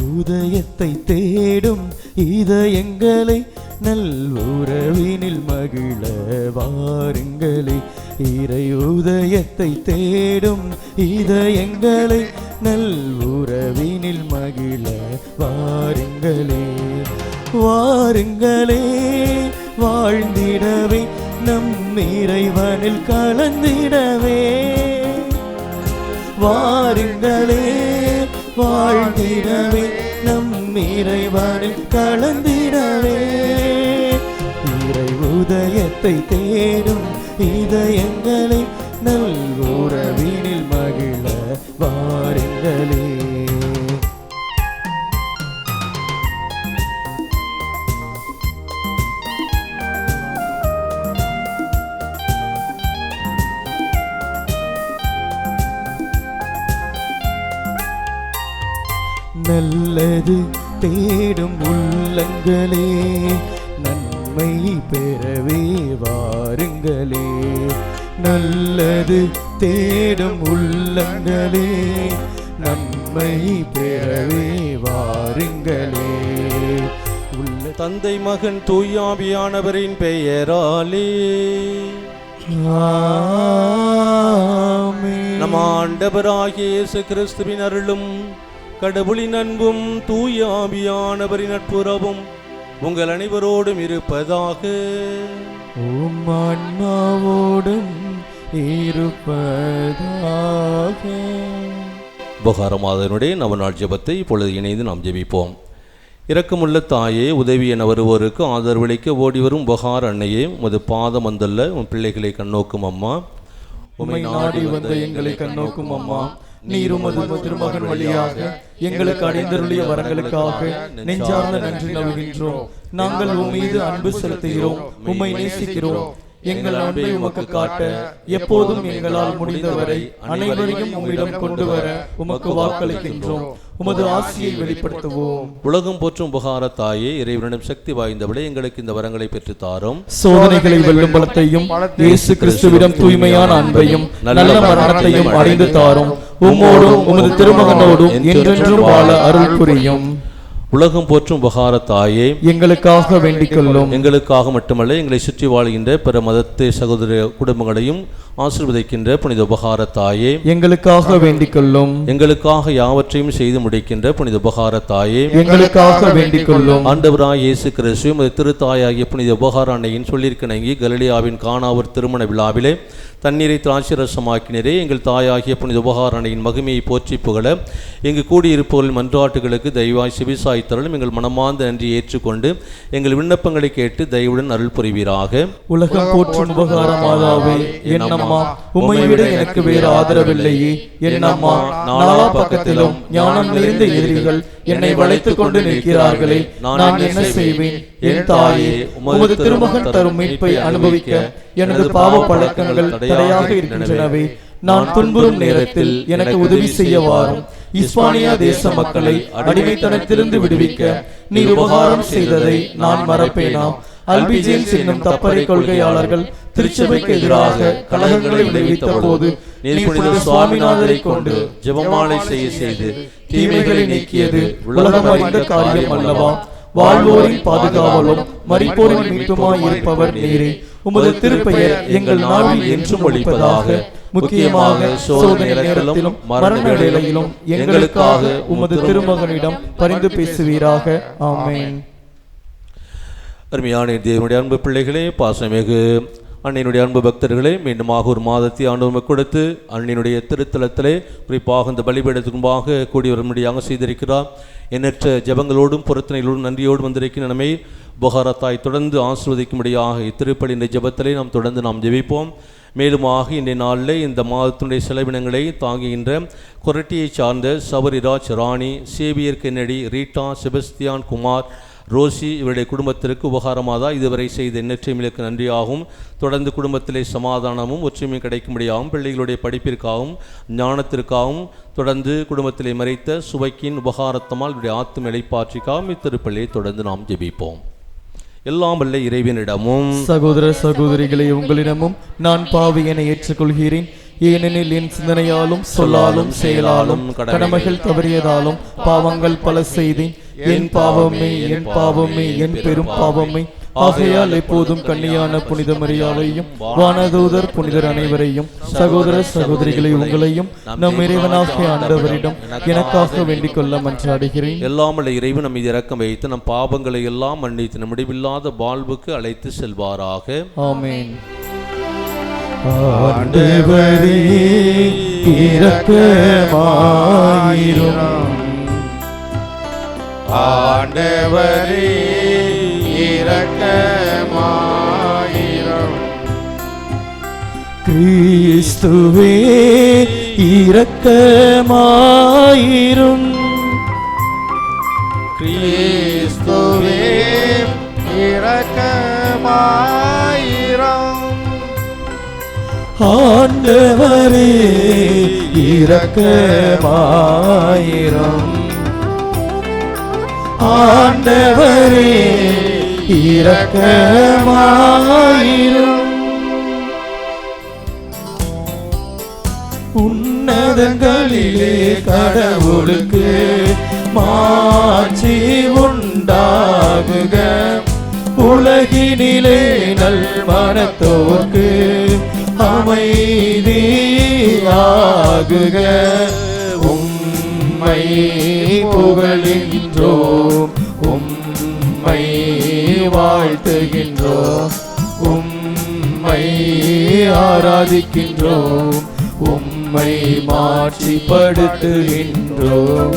உதயத்தை தேடும் இதயங்களை நல் உறவினில் மகிழ வாருங்களே. இறை உதயத்தை தேடும் இதயங்களை நல் உறவினில் மகிழ வாருங்களே. வாருங்களே வாழ்ந்திடவே நம் இறைவனில் கலந்திடவே. வாருங்களே வாழ்ந்திடவே நம் இறைவனில் கலந்திடவே. இறை உதயத்தை தேடும் இதயங்களை நல் உறவினில் மகிழ வாருங்களே. நல்லது தேடும் உள்ளங்களே நன்மை பெறவே வாருங்களே. நல்லது தேடும் உள்ளங்களே நன்மை பெறவே வாருங்களே. தந்தை மகன் தூயாவியானவரின் பெயராலே ஆமென். நம் ஆண்டவராகிய இயேசு கிறிஸ்துவின் அருளும் கடவுளின் அன்பும் தூயாவியானவரின் நட்புறவும் உங்கள் அனைவரோடும் இருப்பதாக. உம் ஆன்மாவோடும் இருப்பதாக. உபகாரமாதனுடைய நவநாள் ஜெபத்தை இப்பொழுது இணைந்து நாம் ஜெபிப்போம். இரக்கமுள்ள தாயே, உதவி என வருவோருக்கு ஆதரவளிக்க ஓடி வரும் உபகார அன்னையே, உமது பாதம் வந்தல்ல உன் பிள்ளைகளை கண்ணோக்கும் அம்மா. உம்மை நாடி வந்த எங்களை கண்ணோக்கும் அம்மா. நீர் உமது திருமகன் வழியாக எங்களுக்கு அடைந்தருளிய வரங்களுக்காக நெஞ்சார்ந்த நன்றி நல்கின்றோம். நாங்கள் உம் மீது அன்பு செலுத்துகிறோம், உம்மை நேசிக்கிறோம். எங்கள் அன்பை உமக்கு காட்ட எப்போதும் எங்களால் முடிந்தவரை அனைவரையும் உம்மிடம் கொண்டு வர உமக்கு வாக்களிக்கின்றோம். உமது ஆசியை வெளிப்படுத்துவோம். உலகம் போற்றும் உபகார தாயே, இறைவனிடம் சக்தி வாய்ந்தவளே, எங்களுக்கு இந்த வரங்களை பெற்று தாரும். சோதனைகளை வெல்லும் பலத்தையும் இயேசு கிறிஸ்துவிடம் தூய்மையான அன்பையும் நல்ல மரணத்தையும் அடைந்து தாரும். உம்மோடும் உமது திருமகனோடும் என்றென்றும் வாழ அருள் புரியும். உலகம் போற்றும் உபகார தாயே, எங்களுக்காக வேண்டிக் கொள்ளும். எங்களுக்காக மட்டுமல்ல, எங்களை சுற்றி வாழ்கின்ற பிற மதத்தை சகோதர குடும்பங்களையும் ஆசீர்வதிக்கின்ற புனித உபகார தாயே, எங்களுக்காக வேண்டிக் கொள்ளும். எங்களுக்காக யாவற்றையும் செய்து முடிக்கின்ற புனித உபகார தாயே, எங்களுக்காக வேண்டிக் கொள்ளும். ஆண்டவராய் இயேசு கிறிஸ்து உமது திருத்தாயாகிய புனித உபகார அன்னையின் சொல்லிற்கிணங்கி கலிலேயாவின் கானாவூர் திருமண விழாவிலே தண்ணீரை திராட்சரசமாக்கினரே. எங்கள் தாயாகிய புனித உபகார அன்னையின் மகிமையை போற்றி புகழ எங்கள் கூடியிருப்பவர்கள் மன்றாட்டுகளுக்கு தயவாய் செவிசாய்த்தருளும். எங்கள் மனமார்ந்த நன்றி ஏற்றுக்கொண்டு எங்கள் விண்ணப்பங்களை கேட்டு தயவுடன் அருள் புரிவீராக. உலகம் போற்றும் உபகார மாதாவே, என் அம்மா, உம்மை விட எனக்கு வேறு ஆதரவில்லையே. என் அம்மா, நாலா பக்கத்திலும் ஞானம் நிறைந்த எதிரிகள் என்னை வளைத்துக் கொண்டு நிற்கிறார்களே, நான் என்ன செய்வேன்? என் தாயே, உமது திருமகன் தரும் மீட்பை அனுபவிக்க எனது பாவ பழக்கங்கள் தடையாக இருக்கின்றனவே. நான் துன்புறும் நேரத்தில் எனக்கு உதவி செய்ய வாரும். இஸ்பானியா தேச மக்களை அடிமைத்தனத்திலிருந்து விடுவிக்க நீர் உபகாரம் செய்ததை நான் மறப்பேனா? அல்பிஜேன்ஸ் என்னும் தப்பறை கொள்கையாளர்கள் திருச்சபைக்கு எதிராக கலகங்களை விளைவித்த போது நீர் சுவாமிநாதரை கொண்டு ஜெபமாலை செய்து தீமைகளை நீக்கியது உலகம் அறிந்த காரியம் அல்லவா? வாழ்வோரின் பாதுகாவலும் மரிப்போரின் மீட்புமாய் இருப்பவர் நீரே. உமது திருப்பெயர் எங்கள் நாவில் என்றும் ஒலிப்பதாக. முக்கியமாக சோதனை நேரத்திலும் மரண வேளையிலும் எங்களுக்காக உமது திருமகனிடம் பரிந்து பேசுவீராக. ஆமென். அருமையான தேவனுடைய அன்பு பிள்ளைகளே, பாசமிகு அன்னையினுடைய அன்பு பக்தர்களே, மீண்டுமாக ஒரு மாதத்தை ஆண்டவருக்கு கொடுத்து அன்னையினுடைய திருத்தலத்திலே குறிப்பாக இந்த பலிபீடத்துக்கு முன்பாக கூடி வரும்படியாக செய்திருக்கிறார். எண்ணற்ற ஜபங்களோடும் பொருத்தனைகளோடும் நன்றியோடு வந்திருக்கிற நம்மை உபகாரத்தாய் தொடர்ந்து ஆசீர்வதிக்கும்படியாக இத்திருப்பலியின் ஜபத்திலே நாம் தொடர்ந்து ஜெபிப்போம். மேலுமாக இன்றைய நாளில் இந்த மாதத்தினுடைய செலவினங்களை தாங்குகின்ற கொரட்டியை சார்ந்த Sabariraj, Rani, Xavier Kennedy, Rita, Sebastian, Kumar, Rosy இவருடைய குடும்பத்திற்கு உபகாரமாக இதுவரை செய்த எண்ணற்றமைகளுக்கு நன்றியாகவும், தொடர்ந்து குடும்பத்திலே சமாதானமும் ஒற்றுமையும் கிடைக்கும்படியாகவும், பிள்ளைகளுடைய படிப்பிற்காகவும் ஞானத்திற்காகவும், தொடர்ந்து குடும்பத்திலே மறைத்த சுவைக்கின் உபகாரத்தமால் இவருடைய ஆத்தும இளைப்பாற்றிக்காகவும் இத்திருப்பலியை தொடர்ந்து நாம் ஜெபிப்போம். எல்லாம் வல்ல இறைவனிடமும் சகோதர சகோதரிகளை உங்களிடமும் நான் பாவி என ஏற்றுக்கொள்கிறேன். ஏனெனில் என் சிந்தனையாலும் சொல்லாலும் செயலாலும் கடமைகள் தவறியதாலும் பாவங்கள் பல செய்தேன். என் பாவமே, என் பாவமே, என் பெரும் பாவமே. ஆகையால் எப்போதும் கன்னியான புனித மரியாதையும் வானதூதர் புனிதர் அனைவரையும் சகோதர சகோதரிகளை உங்களையும் நம் இறைவனாகிய ஆண்டவரிடம் எனக்காக வேண்டிக் கொள்ள மன்றாடுகிறேன். எல்லாமல்ல இறைவன் நம் மீது இரக்கம் வைத்து நம் பாவங்களை எல்லாம் மன்னித்து நம் முடிவில்லாத வாழ்வுக்கு அழைத்து செல்வாராக. ஆமென். ஆண்டவரே இரக்கமாயிரும். ஆண்டவரே இரக்கமாயிரும். கிறிஸ்துவே இரக்கமாயிரும். கிறிஸ்துவே இரக்கமாயிரும். ஆண்டவரே இரக்கமாயிரும். ஆண்டவரே இரக்கமாயிரும். உன்னதங்களிலே கடவுளுக்கு மாட்சி உண்டாகுக. உலகினிலே நல் மனத்தோர்க்கு அமைதியாகுக. உம்மை புகழ்கின்றோம், உம்மை வாழ்த்துகின்றோம், உம்மை ஆராதிக்கின்றோம், உம்மை மாட்சிப்படுத்துகின்றோம்.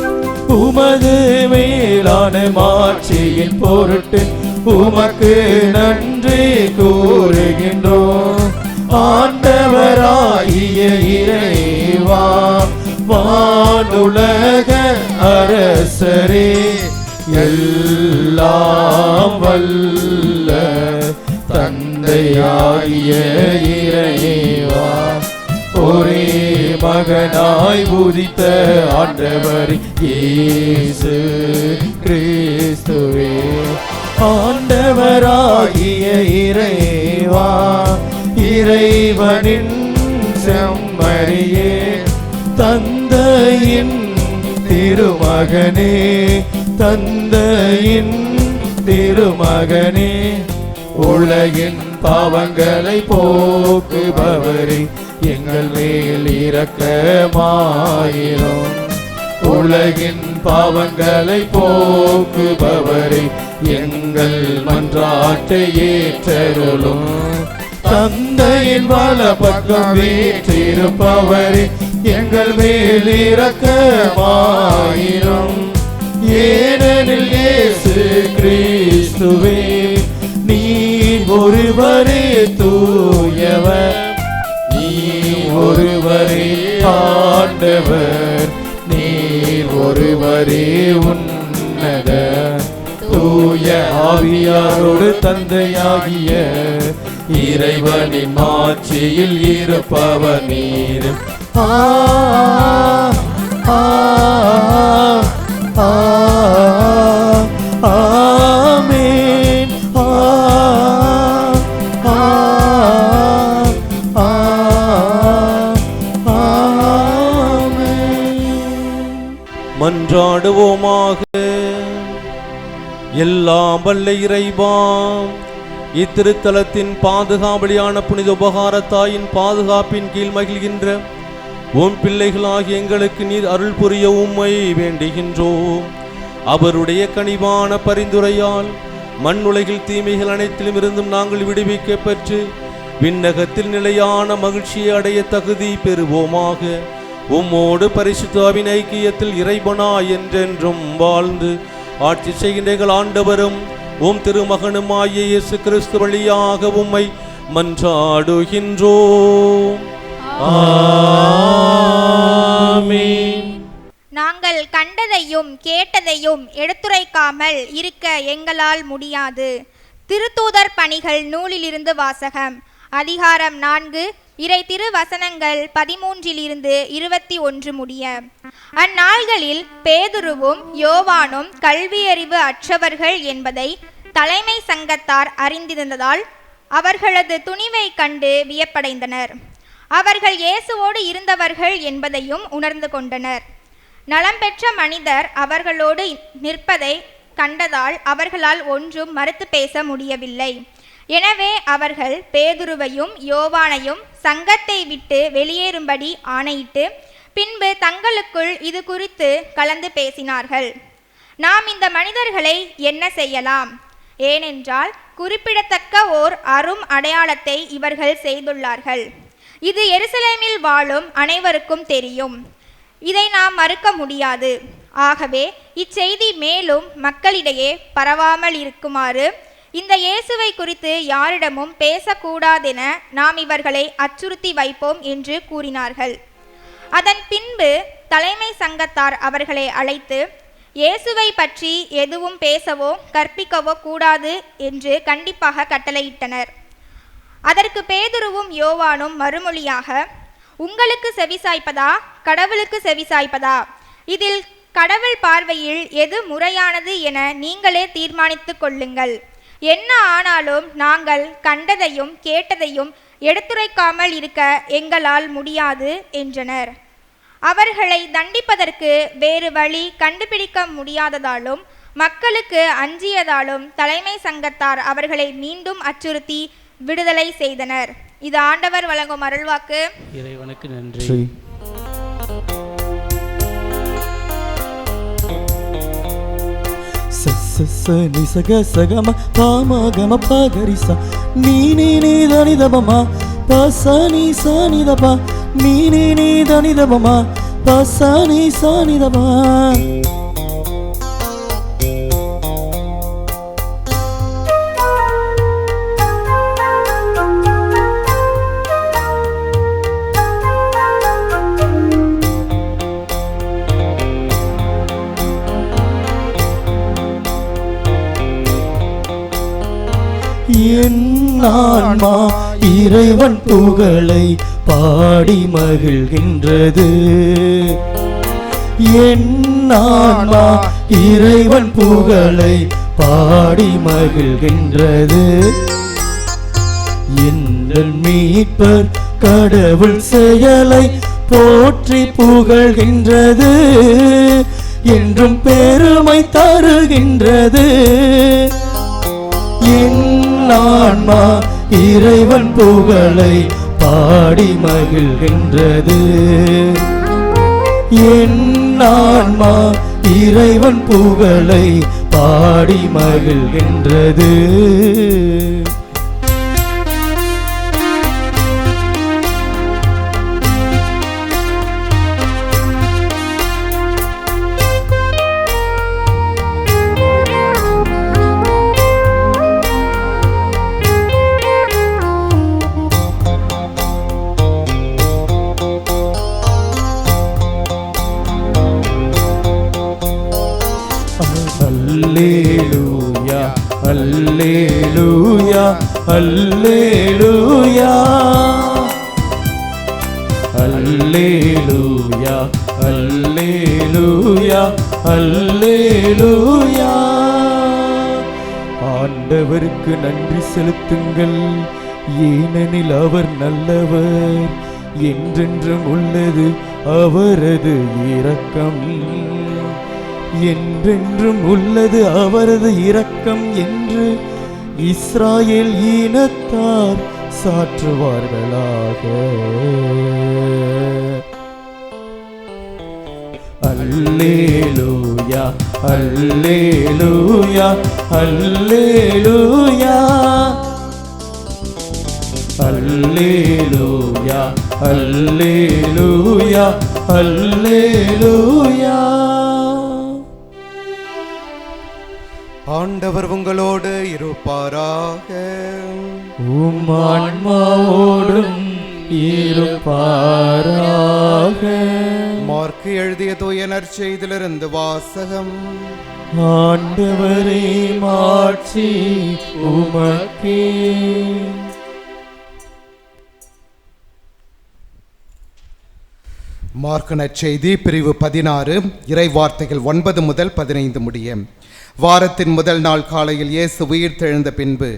உமது மேலான மாட்சியின் பொருட்டு உமக்கு நன்றி கூறுகின்றோம். ஆண்டவராகிய இறைவா, வானுலக அரசரே, எல்லாம் வல்ல தந்தையாகிய இறைவா, ஒரே மகனாய் உதித்த ஆண்டவர் இயேசு கிறிஸ்துவே, ஆண்டவராகிய இறைவா, இறைவனின் செம்மறியே, தந்தையின் திருமகனே, தந்தையின் திருமகனே, உலகின் பாவங்களை போக்குபவரே, எங்கள் மேல் இரக்கமாயிரும். உலகின் பாவங்களை போக்குபவரே, எங்கள் மன்றாட்டை ஏற்றருளும். தந்தையின் வலப்பக்கம் வீற்றிருப்பவரே, எங்கள் மேல் இரக்கமாயிரும். ஏனெனில் இயேசு கிறிஸ்துவே, நீர் ஒருவரே தூயவர், நீர் ஒருவரே ஆண்டவர், நீர் ஒருவரே உன்னத தூய ஆவியாரோடு தந்தையாகிய இறைவனின் மாட்சியில் இருப்பவர் நீர். ஆமென். மன்றாடுவோமாக. எல்லாம் வல்ல இறைவா, இத்திருத்தலத்தின் பாதுகாவலியான புனித உபகாரத்தாயின் பாதுகாப்பின் கீழ் மகிழ்கின்ற உம் பிள்ளைகளாகி எங்களுக்கு நீர் அருள் புரிய உம்மை வேண்டுகின்றோம். அவருடைய கனிவான பரிந்துரையால் மண்ணுலகில் தீமைகள் அனைத்திலும் இருந்தும் நாங்கள் விடுவிக்க பெற்று விண்ணகத்தில் நிலையான மகிழ்ச்சியை அடைய தகுதி பெறுவோமாக. உம்மோடு பரிசுத்தாவின் ஐக்கியத்தில் இறைவனா என்றென்றும் வாழ்ந்து ஆட்சி செய்கின்ற எங்கள் ஆண்டவரும் உம் திருமகனுமாகிய இயேசு கிறிஸ்து வழியாக உம்மை மன்றாடுகின்றோம். ஆமென். நாங்கள் கண்டதையும் கேட்டதையும் எடுத்துரைக்காமல் இருக்க எங்களால் முடியாது. திருத்தூதர் பணிகள் நூலிலிருந்து வாசகம். அதிகாரம் 4, இறை திருவசனங்கள் 13 21 முடிய. அந்நாள்களில் பேதுருவும் யோவானும் கல்வியறிவு அற்றவர்கள் என்பதை தலைமை சங்கத்தார் அறிந்திருந்ததால் அவர்களது துணிவை கண்டு வியப்படைந்தனர். அவர்கள் இயேசுவோடு இருந்தவர்கள் என்பதையும் உணர்ந்து கொண்டனர். நலம் பெற்ற மனிதர் அவர்களோடு நிற்பதை கண்டதால் அவர்களால் ஒன்றும் மறுத்து பேச முடியவில்லை. எனவே அவர்கள் பேதுருவையும் யோவானையும் சங்கத்தை விட்டு வெளியேறும்படி ஆணையிட்டு பின்பு தங்களுக்குள் இது குறித்து கலந்து பேசினார்கள். நாம் இந்த மனிதர்களை என்ன செய்யலாம்? ஏனென்றால் குறிப்பிடத்தக்க ஓர் அரும் அடையாளத்தை இவர்கள் செய்துள்ளார்கள். இது எருசலேமில் வாழும் அனைவருக்கும் தெரியும். இதை நாம் மறுக்க முடியாது. ஆகவே இச்செய்தி மேலும் மக்களிடையே பரவாமல் இருக்குமாறு இந்த இயேசுவை குறித்து யாரிடமும் பேசக்கூடாதென நாம் இவர்களை அச்சுறுத்தி வைப்போம் என்று கூறினார்கள். அதன் பின்பு தலைமை சங்கத்தார் அவர்களை அழைத்து இயேசுவை பற்றி எதுவும் பேசவோ கற்பிக்கவோ கூடாது என்று கண்டிப்பாக கட்டளையிட்டனர். அதற்கு பேதுருவும் யோவானும் மறுமொழியாக, உங்களுக்கு செவிசாய்ப்பதா கடவுளுக்கு செவிசாய்ப்பதா? இதில் கடவுள் பார்வையில் எது முறையானது என நீங்களே தீர்மானித்து கொள்ளுங்கள். என்ன ஆனாலும் நாங்கள் கண்டதையும் கேட்டதையும் எடுத்துரைக்காமல் இருக்க எங்களால் முடியாது என்றனர். அவர்களை தண்டிப்பதற்கு வேறு வழி கண்டுபிடிக்க முடியாததாலும் மக்களுக்கு அஞ்சியதாலும் தலைமை சங்கத்தார் அவர்களை மீண்டும் அச்சுறுத்தி விடுதலை செய்தனர். இது ஆண்டவர் வழங்கும் அருள்வாக்கு. இறைவனுக்கு நன்றி. நிசக சகம பாமகம பகரிசா நீனே தனிதபமா பசனி சானிதபா நீனே தனிதபமா பசனி சானிதபா. என் ஆன்மா இறைவன் புகழை பாடி மகிழ்கின்றது. என் ஆன்மா இறைவன் புகழை பாடி மகிழ்கின்றது. எங்கள் மீட்பர் கடவுள் செயலை போற்றி புகழ்கின்றது. என்றும் பெருமை தருகின்றது. என் ஆன்மா இறைவன் புகழை பாடி மகிழ்கின்றது. என் ஆன்மா இறைவன் புகழை பாடி மகிழ்கின்றது. அல்லேலூயா அல்லேலூயா அல்லேலூயா அல்லேலூயா அல்லேலூயா அல்லேலூயா. ஆண்டவருக்கு நன்றி செலுத்துங்கள், ஏனெனில் அவர் நல்லவர், என்றென்றும் உள்ளது அவரது இரக்கம். என்றென்றும் உள்ளது அவரது இரக்கம் என்று இஸ்ராயேல் இனத்தார் சாற்றுவார்களாக. அல்லேலூயா அல்லேலூயா அல்லேலூயா அல்லேலூயா அல்லேலூயா அல்லேலூயா. ஆண்டவர் உங்களோடு இருப்பாராக. உம் ஆன்மாவோடும் இருப்பாராக. மார்க்கு எழுதிய தூய நற்செய்தியிலிருந்து வாசகம். ஆண்டவரே மாட்சி உமக்கே. மார்க்கு நற்செய்தி பிரிவு 16 இறை வார்த்தைகள் 9 முதல் 15 முடிய. வாரத்தின் முதல் நாள் காலையில் இயேசு உயிர் தெழுந்த பின்பு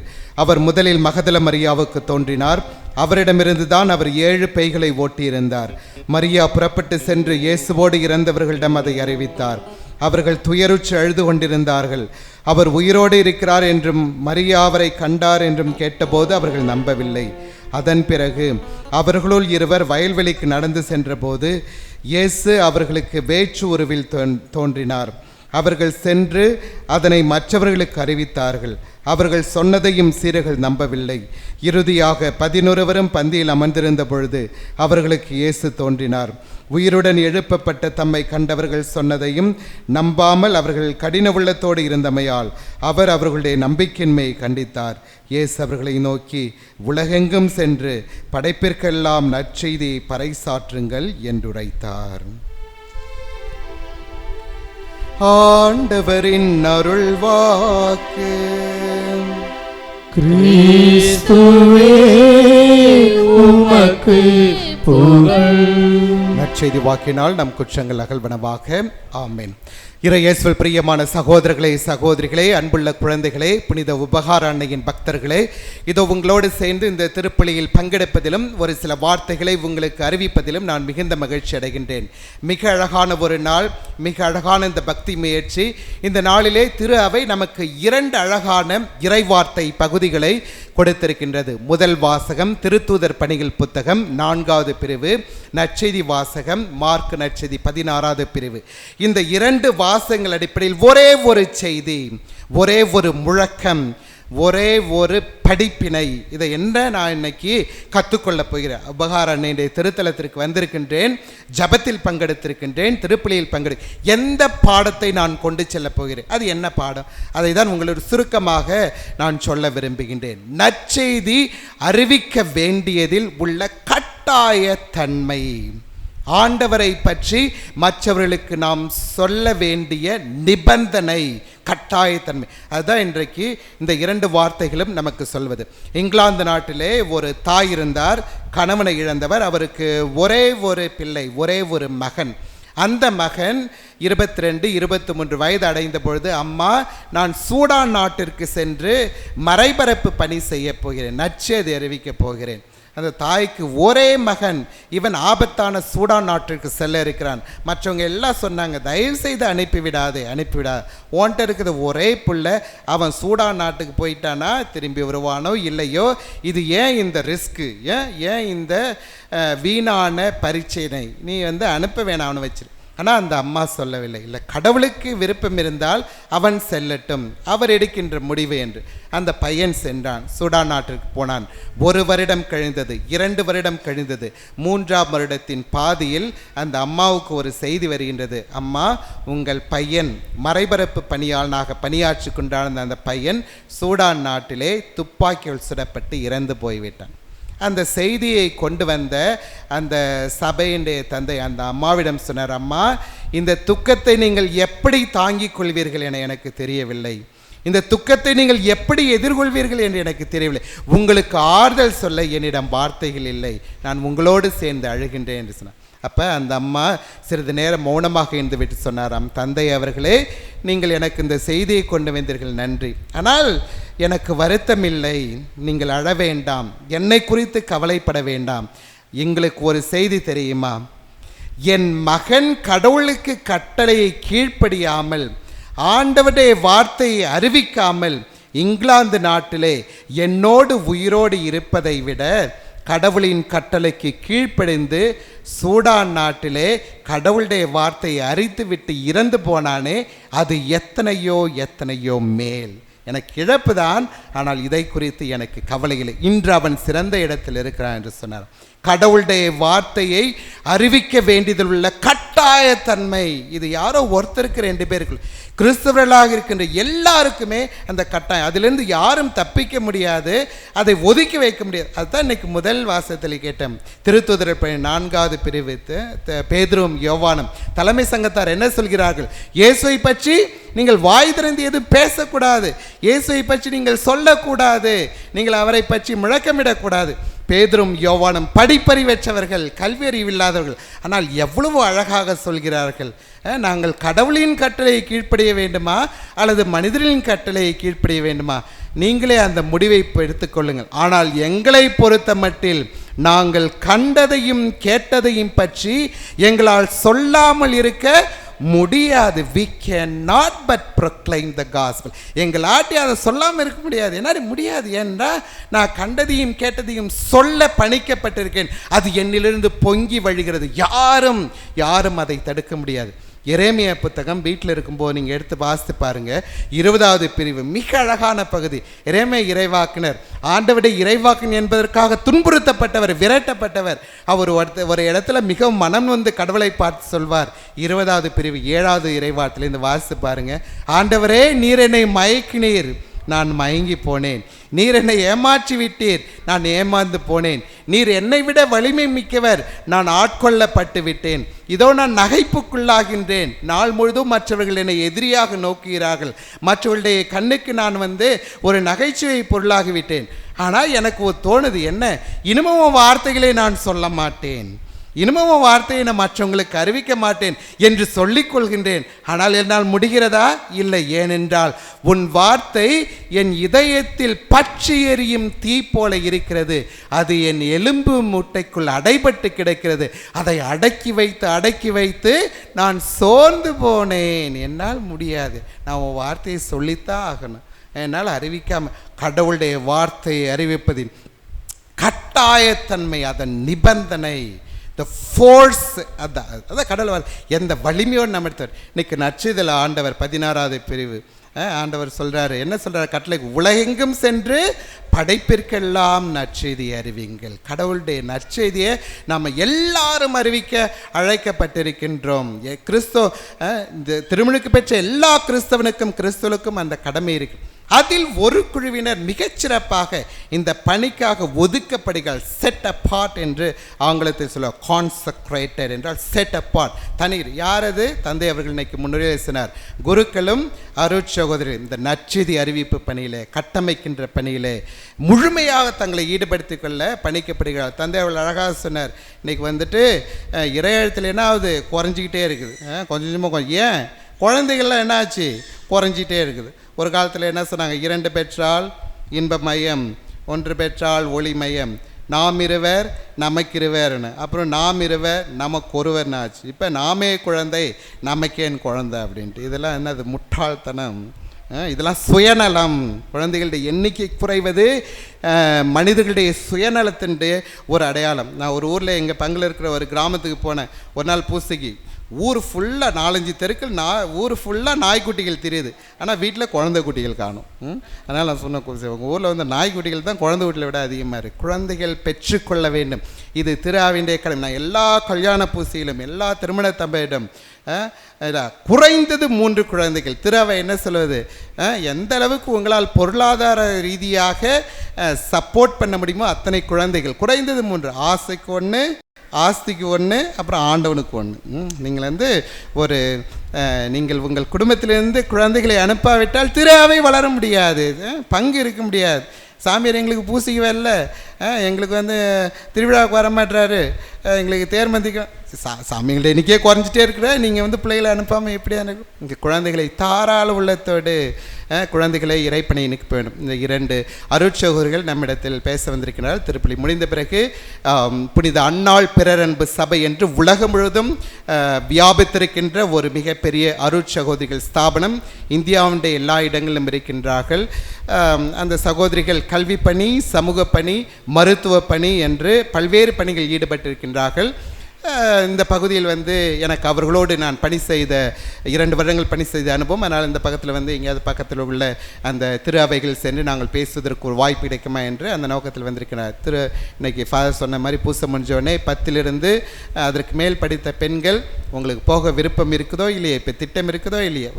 அவர் முதலில் மகதல மரியாவுக்கு தோன்றினார். அவரிடமிருந்து தான் அவர் 7 பேய்களை ஓட்டியிருந்தார். மரியா புறப்பட்டு சென்று இயேசுவோடு இறந்தவர்களிடம் அதை அறிவித்தார். அவர்கள் துயருற்று அழுது கொண்டிருந்தார்கள். அவர் உயிரோடு இருக்கிறார் என்றும் மரியா அவரை கண்டார் என்றும் கேட்டபோது அவர்கள் நம்பவில்லை. அதன் பிறகு அவர்களுள் இருவர் வயல்வெளிக்கு நடந்து சென்றபோது இயேசு அவர்களுக்கு வேற்று உருவில் தோன்றினார். அவர்கள் சென்று அதனை மற்றவர்களுக்கு அறிவித்தார்கள். அவர்கள் சொன்னதையும் சீடர்கள் நம்பவில்லை. இறுதியாக 11 பந்தியில் அமர்ந்திருந்த பொழுது அவர்களுக்கு இயேசு தோன்றினார். உயிருடன் எழுப்பப்பட்ட தம்மை கண்டவர்கள் சொன்னதையும் நம்பாமல் அவர்கள் கடின உள்ளத்தோடு இருந்தமையால் அவர் அவர்களுடைய நம்பிக்கையின்மையை கண்டித்தார். இயேசு அவர்களை நோக்கி, உலகெங்கும் சென்று படைப்பிற்கெல்லாம் நற்செய்தியை பறைசாற்றுங்கள் என்றுரைத்தார். ஆண்டவரின் அருள்வாக்கு. கிறிஸ்துவே உமக்கு புகழ். நற்செய்தி வாக்கினால் நம் குற்றங்கள் அகல்வனவாக. ஆமென். இறையேசுவில் பிரியமான சகோதரர்களே, சகோதரிகளே, அன்புள்ள குழந்தைகளே, புனித உபகார அன்னையின் பக்தர்களே, இதோ உங்களோடு சேர்ந்து இந்த திருப்பலியில் பங்கெடுப்பதிலும் ஒரு சில வார்த்தைகளை உங்களுக்கு அறிவிப்பதிலும் நான் மிகுந்த மகிழ்ச்சி அடைகின்றேன். மிக அழகான ஒரு நாள், மிக அழகான இந்த பக்தி முயற்சி. இந்த நாளிலே திரு அவை நமக்கு 2 அழகான இறைவார்த்தை பகுதிகளை கொடுத்திருக்கின்றது. முதல் வாசகம் திருத்தூதர் பணிகள் புத்தகம் 4வது பிரிவு, நற்செய்தி வாசகம் மார்க் நற்செய்தி 16வது பிரிவு. இந்த 2 வாசகங்கள் அடிப்படையில் ஒரே ஒரு செய்தி, ஒரே ஒரு முழக்கம், ஒரே ஒரு படிப்பினை. இதை என்ன நான் இன்னைக்கு கற்றுக்கொள்ள போகிறேன். உபகார அன்னையுடைய திருத்தலத்திற்கு வந்திருக்கின்றேன், ஜபத்தில் பங்கெடுத்திருக்கின்றேன், திருப்பலியில் எந்த பாடத்தை நான் கொண்டு செல்ல போகிறேன், அது என்ன பாடம், அதை தான் உங்களுக்கு சுருக்கமாக நான் சொல்ல விரும்புகின்றேன். நற்செய்தி அறிவிக்க வேண்டியதில் உள்ள கட்டாய தன்மை, ஆண்டவரை பற்றி மற்றவர்களுக்கு நாம் சொல்ல வேண்டிய நிபந்தனை, கட்டாயத்தன்மை, அதுதான் இன்றைக்கு இந்த 2 வார்த்தைகளும் நமக்கு சொல்வது. இங்கிலாந்து நாட்டிலே ஒரு தாய் இருந்தார், கணவனை இழந்தவர். அவருக்கு ஒரே ஒரு பிள்ளை, ஒரே ஒரு மகன். அந்த மகன் 22, 23 வயது அடைந்த பொழுது, அம்மா நான் சூடான் நாட்டிற்கு சென்று மறைபரப்பு பணி செய்ய போகிறேன், நற்செய்தி அறிவிக்கப் போகிறேன். அந்த தாய்க்கு ஒரே மகன், இவன் ஆபத்தான சூடான் நாட்டிற்கு செல்ல இருக்கிறான். மற்றவங்க எல்லாம் சொன்னாங்க, தயவு செய்து அனுப்பிவிடாதே, ஓன்ட்ட இருக்கிறது ஒரே புள்ள, அவன் சூடான் நாட்டுக்கு போயிட்டானா திரும்பி வருவானோ இல்லையோ, இது ஏன் இந்த ரிஸ்க்கு, ஏன் இந்த வீணான பரீட்சைனை, நீ அனுப்ப வேணாம், அவனை வச்சிரு. ஆனால் அந்த அம்மா சொல்லவில்லை, இல்லை, கடவுளுக்கு விருப்பம் இருந்தால் அவன் செல்லட்டும், அவர் எடுக்கின்ற முடிவு என்று. அந்த பையன் சென்றான், சூடான் நாட்டிற்கு போனான். 1 வருடம் கழிந்தது, 2 வருடம் கழிந்தது. 3ஆம் வருடத்தின் பாதியில் அந்த அம்மாவுக்கு ஒரு செய்தி வருகின்றது. அம்மா, உங்கள் பையன் மறைபரப்பு பணியாளனாக பணியாற்றி கொண்டான அந்த பையன் சூடான் நாட்டிலே துப்பாக்கிகள் சுடப்பட்டு இறந்து போய்விட்டான். அந்த செய்தியை கொண்டு வந்த அந்த சபையினுடைய தந்தை அந்த அம்மாவிடம் சொன்னார், அம்மா, இந்த துக்கத்தை நீங்கள் எப்படி தாங்கிக் கொள்வீர்கள் என எனக்கு தெரியவில்லை, இந்த துக்கத்தை நீங்கள் எப்படி எதிர்கொள்வீர்கள் என்று எனக்கு தெரியவில்லை, உங்களுக்கு ஆறுதல் சொல்ல என்னிடம் வார்த்தைகள் இல்லை, நான் உங்களோடு சேர்ந்து அழுகின்றேன் என்று சொன்னார். அப்போ அந்த அம்மா சிறிது நேரம் மௌனமாக இருந்து விட்டு சொன்னாராம், தந்தை அவர்களே, நீங்கள் எனக்கு இந்த செய்தியை கொண்டு வந்தீர்கள், நன்றி. ஆனால் எனக்கு வருத்தம் இல்லை, நீங்கள் அழ வேண்டாம், என்னை குறித்து கவலைப்பட வேண்டாம். எங்களுக்கு ஒரு செய்தி தெரியுமா, என் மகன் கடவுளுக்கு கட்டளையை கீழ்ப்படியாமல், ஆண்டவருடைய வார்த்தையை அறிவிக்காமல் இங்கிலாந்து நாட்டிலே என்னோடு உயிரோடு இருப்பதை விட கடவுளின் கட்டளைக்கு கீழ்ப்படிந்து சூடான் நாட்டிலே கடவுளுடைய வார்த்தையை அறித்துவிட்டு இறந்து போனானே, அது எத்தனையோ எத்தனையோ மேல். எனக்கு இழப்பு தான், ஆனால் இதை குறித்து எனக்கு கவலை இல்லை. இன்று அவன் சிறந்த இடத்தில் இருக்கிறான் என்று சொன்னார். கடவுளுடைய வார்த்தையை அறிவிக்க வேண்டியதில் உள்ள கட்டாயத்தன்மை, இது யாரோ ஒருத்தருக்கு 2 பேருக்கு, கிறிஸ்தவர்களாக இருக்கின்ற எல்லாருக்குமே அந்த கட்டாயம், அதிலிருந்து யாரும் தப்பிக்க முடியாது, அதை ஒதுக்கி வைக்க முடியாது. அதுதான் இன்னைக்கு முதல் வாசகத்தில் கேட்டேன். திருத்தூதர் 4வது பிரிவு பேதுரும் யோவானும் தலைமை சங்கத்தார் என்ன சொல்கிறார்கள், இயேசுவை பற்றி நீங்கள் வாய் திறந்து எதுவும் பேசக்கூடாது, இயேசுவை பற்றி நீங்கள் சொல்லக்கூடாது, நீங்கள் அவரை பற்றி முழக்கமிடக்கூடாது. பேதுரும் யோவானும் படிப்பறிவற்றவர்கள், கல்வி அறிவில்லாதவர்கள். ஆனால் எவ்வளவு அழகாக சொல்கிறார்கள், நாங்கள் கடவுளின் கட்டளையை கீழ்ப்படிய வேண்டுமா அல்லது மனிதர்களின் கட்டளையை கீழ்ப்படிய வேண்டுமா? நீங்களே அந்த முடிவை எடுத்துக்கொள்ளுங்கள். ஆனால் எங்களை பொறுத்த மட்டில் நாங்கள் கண்டதையும் கேட்டதையும் பற்றி எங்களால் சொல்லாமல் இருக்க முடியாது. we cannot but proclaim the gospel. எங்களாட்டி அதை சொல்லாமல் இருக்க முடியாது. என்ன முடியாது என்றால் நான் கண்டதையும் கேட்டதையும் சொல்ல பணிக்கப்பட்டிருக்கேன். அது என்னிலிருந்து பொங்கி வழிகிறது. யாரும் அதை தடுக்க முடியாது. எரேமியா புத்தகம் வீட்டில் இருக்கும்போது நீங்கள் எடுத்து வாசித்து பாருங்கள். 20வது பிரிவு மிக அழகான பகுதி. எரேமியா இறைவாக்கினர், ஆண்டவருடைய இறைவாக்கின் என்பதற்காக துன்புறுத்தப்பட்டவர், விரட்டப்பட்டவர். அவர் ஒரு இடத்துல மிகவும் மனம் வந்து கடவுளை பார்த்து சொல்வார். 20வது பிரிவு 7வது இறைவாக்கிலிருந்து வாசித்து பாருங்கள். ஆண்டவரே, நீர் என்னை மயக்கினீர், நான் மயங்கி போனேன். நீர் என்னை ஏமாற்றி விட்டீர், நான் ஏமாந்து போனேன். நீர் என்னை விட வலிமை மிக்கவர், நான் ஆட்கொள்ளப்பட்டு விட்டேன். இதோ நான் நகைப்புக்குள்ளாகின்றேன். நாள் முழுதும் மற்றவர்கள் என்னை எதிரியாக நோக்குகிறார்கள். மற்றவர்களுடைய கண்ணுக்கு நான் ஒரு நகைச்சுவை பொருளாகிவிட்டேன். ஆனால் எனக்கு தோணுது, என்ன இனிமும் வார்த்தைகளை நான் சொல்ல மாட்டேன், இனிமும் வார்த்தையை நான் மற்றவங்களுக்கு அறிவிக்க மாட்டேன் என்று சொல்லிக் கொள்கின்றேன். ஆனால் என்னால் முடிகிறதா? இல்லை. ஏனென்றால் உன் வார்த்தை என் இதயத்தில் பற்றி எரியும் தீ போல இருக்கிறது. அது என் எலும்பு மூட்டைக்குள் அடைபட்டு கிடக்கிறது. அதை அடக்கி வைத்து நான் சோர்ந்து போனேன். என்னால் முடியாது. நான் உன் வார்த்தையை சொல்லித்தான் ஆகணும். என்னால் அறிவிக்காம கடவுளுடைய வார்த்தையை அறிவிப்பதின் கட்டாயத்தன்மை, அதன் நிபந்தனை, ஃபோர்ஸ், அதான் கடவுள் எந்த வலிமையோடு நம்ம எடுத்தார். இன்னைக்கு நற்செய்தியில் ஆண்டவர் 16வது பிரிவு ஆண்டவர் சொல்றாரு, என்ன சொல்றாரு? கட்டளை, உலகெங்கும் சென்று படைப்பிற்கெல்லாம் நற்செய்தியை அறிவிங்கள். கடவுளுடைய நற்செய்தியை நாம் எல்லாரும் அறிவிக்க அழைக்கப்பட்டிருக்கின்றோம். இந்த திருமணுக்கு பெற்ற எல்லா கிறிஸ்தவனுக்கும் அந்த கடமை இருக்கு. அதில் ஒரு குழுவினர் மிகச்சிறப்பாக இந்த பணிக்காக ஒதுக்கப்படுகிறார். செட் அப்பார்ட் என்று ஆங்கிலத்தில் சொல்ல, கான்சக்ரேட்டட் என்றால் செட் அப்பார்ட், தனிர். யார் அது? தந்தை அவர்கள் இன்னைக்கு முன்னுரையினார். குருக்களும் அருட்சகோதரி இந்த நற்செய்தி அறிவிப்பு பணியிலே, கட்டமைக்கின்ற பணியிலே முழுமையாக தங்களை ஈடுபடுத்திக் கொள்ள பணிக்கப்படுகிறார். தந்தை அவர்கள் அழகாக சொன்னார், இன்னைக்கு இறையெழுத்தில் என்ன ஆகுது? குறைஞ்சிக்கிட்டே இருக்குது. கொஞ்சமாக ஏன் குழந்தைகள்லாம் என்ன ஆச்சு? குறைஞ்சிட்டே இருக்குது. ஒரு காலத்தில் என்ன சொன்னாங்க? 2 பெற்றால் இன்ப மையம், 1 பெற்றால் ஒளி மையம், நாம் இருவர் நமக்கிருவர்னு, அப்புறம் நாம் இருவர் நமக்கொருவர்னு ஆச்சு. இப்போ நாமே குழந்தை நமக்கேன் குழந்தை அப்படின்ட்டு. இதெல்லாம் என்னது? முட்டாள்தனம். இதெல்லாம் சுயநலம். குழந்தைகளுடைய எண்ணிக்கை குறைவது மனிதர்களுடைய சுயநலத்தினுடைய ஒரு அடையாளம். நான் ஒரு ஊரில் எங்கள் பங்கில் இருக்கிற ஒரு கிராமத்துக்கு போனேன். ஒரு நாள் பூசைக்கு. ஊர் ஃபுல்லாக 4-5 தெருக்கள் ஊர் ஃபுல்லாக நாய்க்குட்டிகள் தெரியுது. ஆனால் வீட்டில் குழந்தை குட்டிகள் காணும். அதனால் நான் சொன்ன, உங்கள் ஊரில் நாய்க்குட்டிகள் தான் குழந்தை வீட்டில் விட அதிகமாக இருக்குது. குழந்தைகள் பெற்றுக்கொள்ள வேண்டும். இது திருஆவிൻ്റെ கடமை. நான் எல்லா கல்யாண பூசையிலும், எல்லா திருமண தம்பையிடம் குறைந்தது 3 குழந்தைகள். திருவை என்ன சொல்வது? எந்த அளவுக்கு உங்களால் பொருளாதார ரீதியாக சப்போர்ட் பண்ண முடியுமோ அத்தனை குழந்தைகள், குறைந்தது 3. ஆசைக்கு 1, ஆஸ்திக்கு 1, அப்புறம் ஆண்டவனுக்கு 1. நீங்கள் உங்கள் குடும்பத்திலிருந்து குழந்தைகளை அனுப்பாவிட்டால் திருவை வளர முடியாது, பங்கு இருக்க முடியாது. சாமியார் எங்களுக்கு பூசிக்கவே இல்லை, எங்களுக்கு திருவிழாவுக்கு வர மாட்டுறாரு, எங்களுக்கு தேர்மந்திக்கும். சாமிகளுடைய எண்ணிக்கையே குறைஞ்சிட்டே இருக்கிற நீங்கள் பிள்ளைகளை அனுப்பாமல் எப்படி அனுப்பும்? இங்கே குழந்தைகளை தாராள உள்ளத்தோடு குழந்தைகளை இறைப்பணி அனுப்ப வேண்டும். இந்த 2 அருட்சகோதரிகள் நம்மிடத்தில் பேச வந்திருக்கிறார். திருப்பலி முடிந்த பிறகு புனித அன்னாள் பிறர் அன்பு சபை என்று உலகம் முழுவதும் வியாபித்திருக்கின்ற ஒரு மிகப்பெரிய அருட்சகோதரிகள் ஸ்தாபனம் இந்தியாவுடைய எல்லா இடங்களிலும் இருக்கின்றார்கள். அந்த சகோதரிகள் கல்வி பணி, சமூக பணி, மருத்துவ பணி என்று பல்வேறு பணிகள் ஈடுபட்டிருக்கின்றார்கள். இந்த பகுதியில் எனக்கு அவர்களோடு நான் பணி செய்த 2 வருடங்கள் பணி செய்த அனுபவம். அதனால் இந்த பக்கத்தில் எங்கேயாவது பக்கத்தில் உள்ள அந்த திரு அவைகள் சென்று நாங்கள் பேசுவதற்கு ஒரு வாய்ப்பு கிடைக்குமா என்று அந்த நோக்கத்தில் வந்திருக்கிறார். இன்னைக்கு ஃபாதர் சொன்ன மாதிரி பூசை முடிஞ்சோடனே 10லிருந்து அதற்கு மேல் படித்த பெண்கள் உங்களுக்கு போக விருப்பம் இருக்குதோ இல்லையே, இப்போ திட்டம் இருக்குதோ இல்லையே,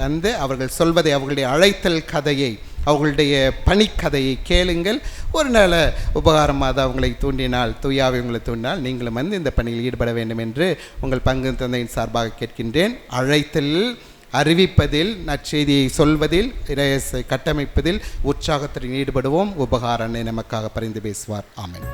அவர்கள் சொல்வதை, அவர்களுடைய அழைத்தல் கதையை, அவர்களுடைய பணிக்கதையை கேளுங்கள். ஒரு நாள் உபகாரமாக அவங்களை தூண்டினால், தூயாவை உங்களை தூண்டினால் நீங்களும் இந்த பணியில் ஈடுபட வேண்டும் என்று உங்கள் பங்கு தந்தையின் சார்பாக கேட்கின்றேன். அழைத்தல், அறிவிப்பதில், நற்செய்தியை சொல்வதில், இறையசை கட்டமைப்பதில் உற்சாகத்தில் ஈடுபடுவோம். உபகார அன்னை நமக்காக பரிந்து பேசுவார். ஆமென்.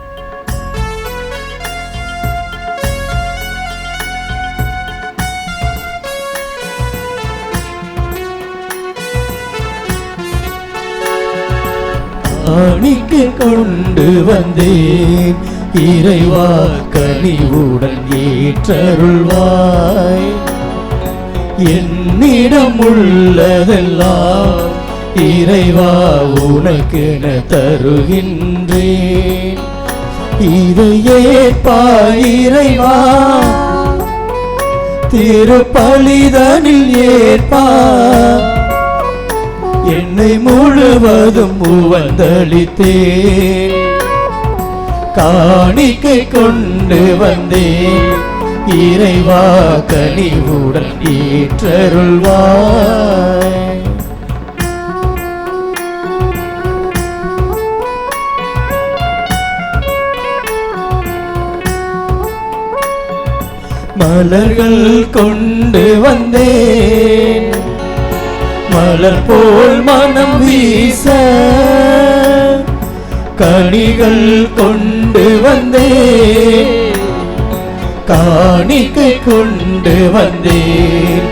காணிக்கை கொண்டு வந்தேன் இறைவா கனிவுடன் ஏற்றருள்வாய். என்னிடம் உள்ளதெல்லாம் இறைவா உனக்கென தருகின்றேன். இதை ஏற்பாய் இறைவா, திருப்பலிதனில் ஏற்பாய். என்னை முழுவதும் உவந்தளித்தேன், காணிக்கை கொண்டு வந்தேன் இறைவா கனிவுடன் ஏற்றருள்வாய். மலர்கள் கொண்டு வந்தேன், மலர் போல் மனம் வீச. கனிகள் கொண்டு வந்தேன், காணிக்கை கொண்டு வந்தேன்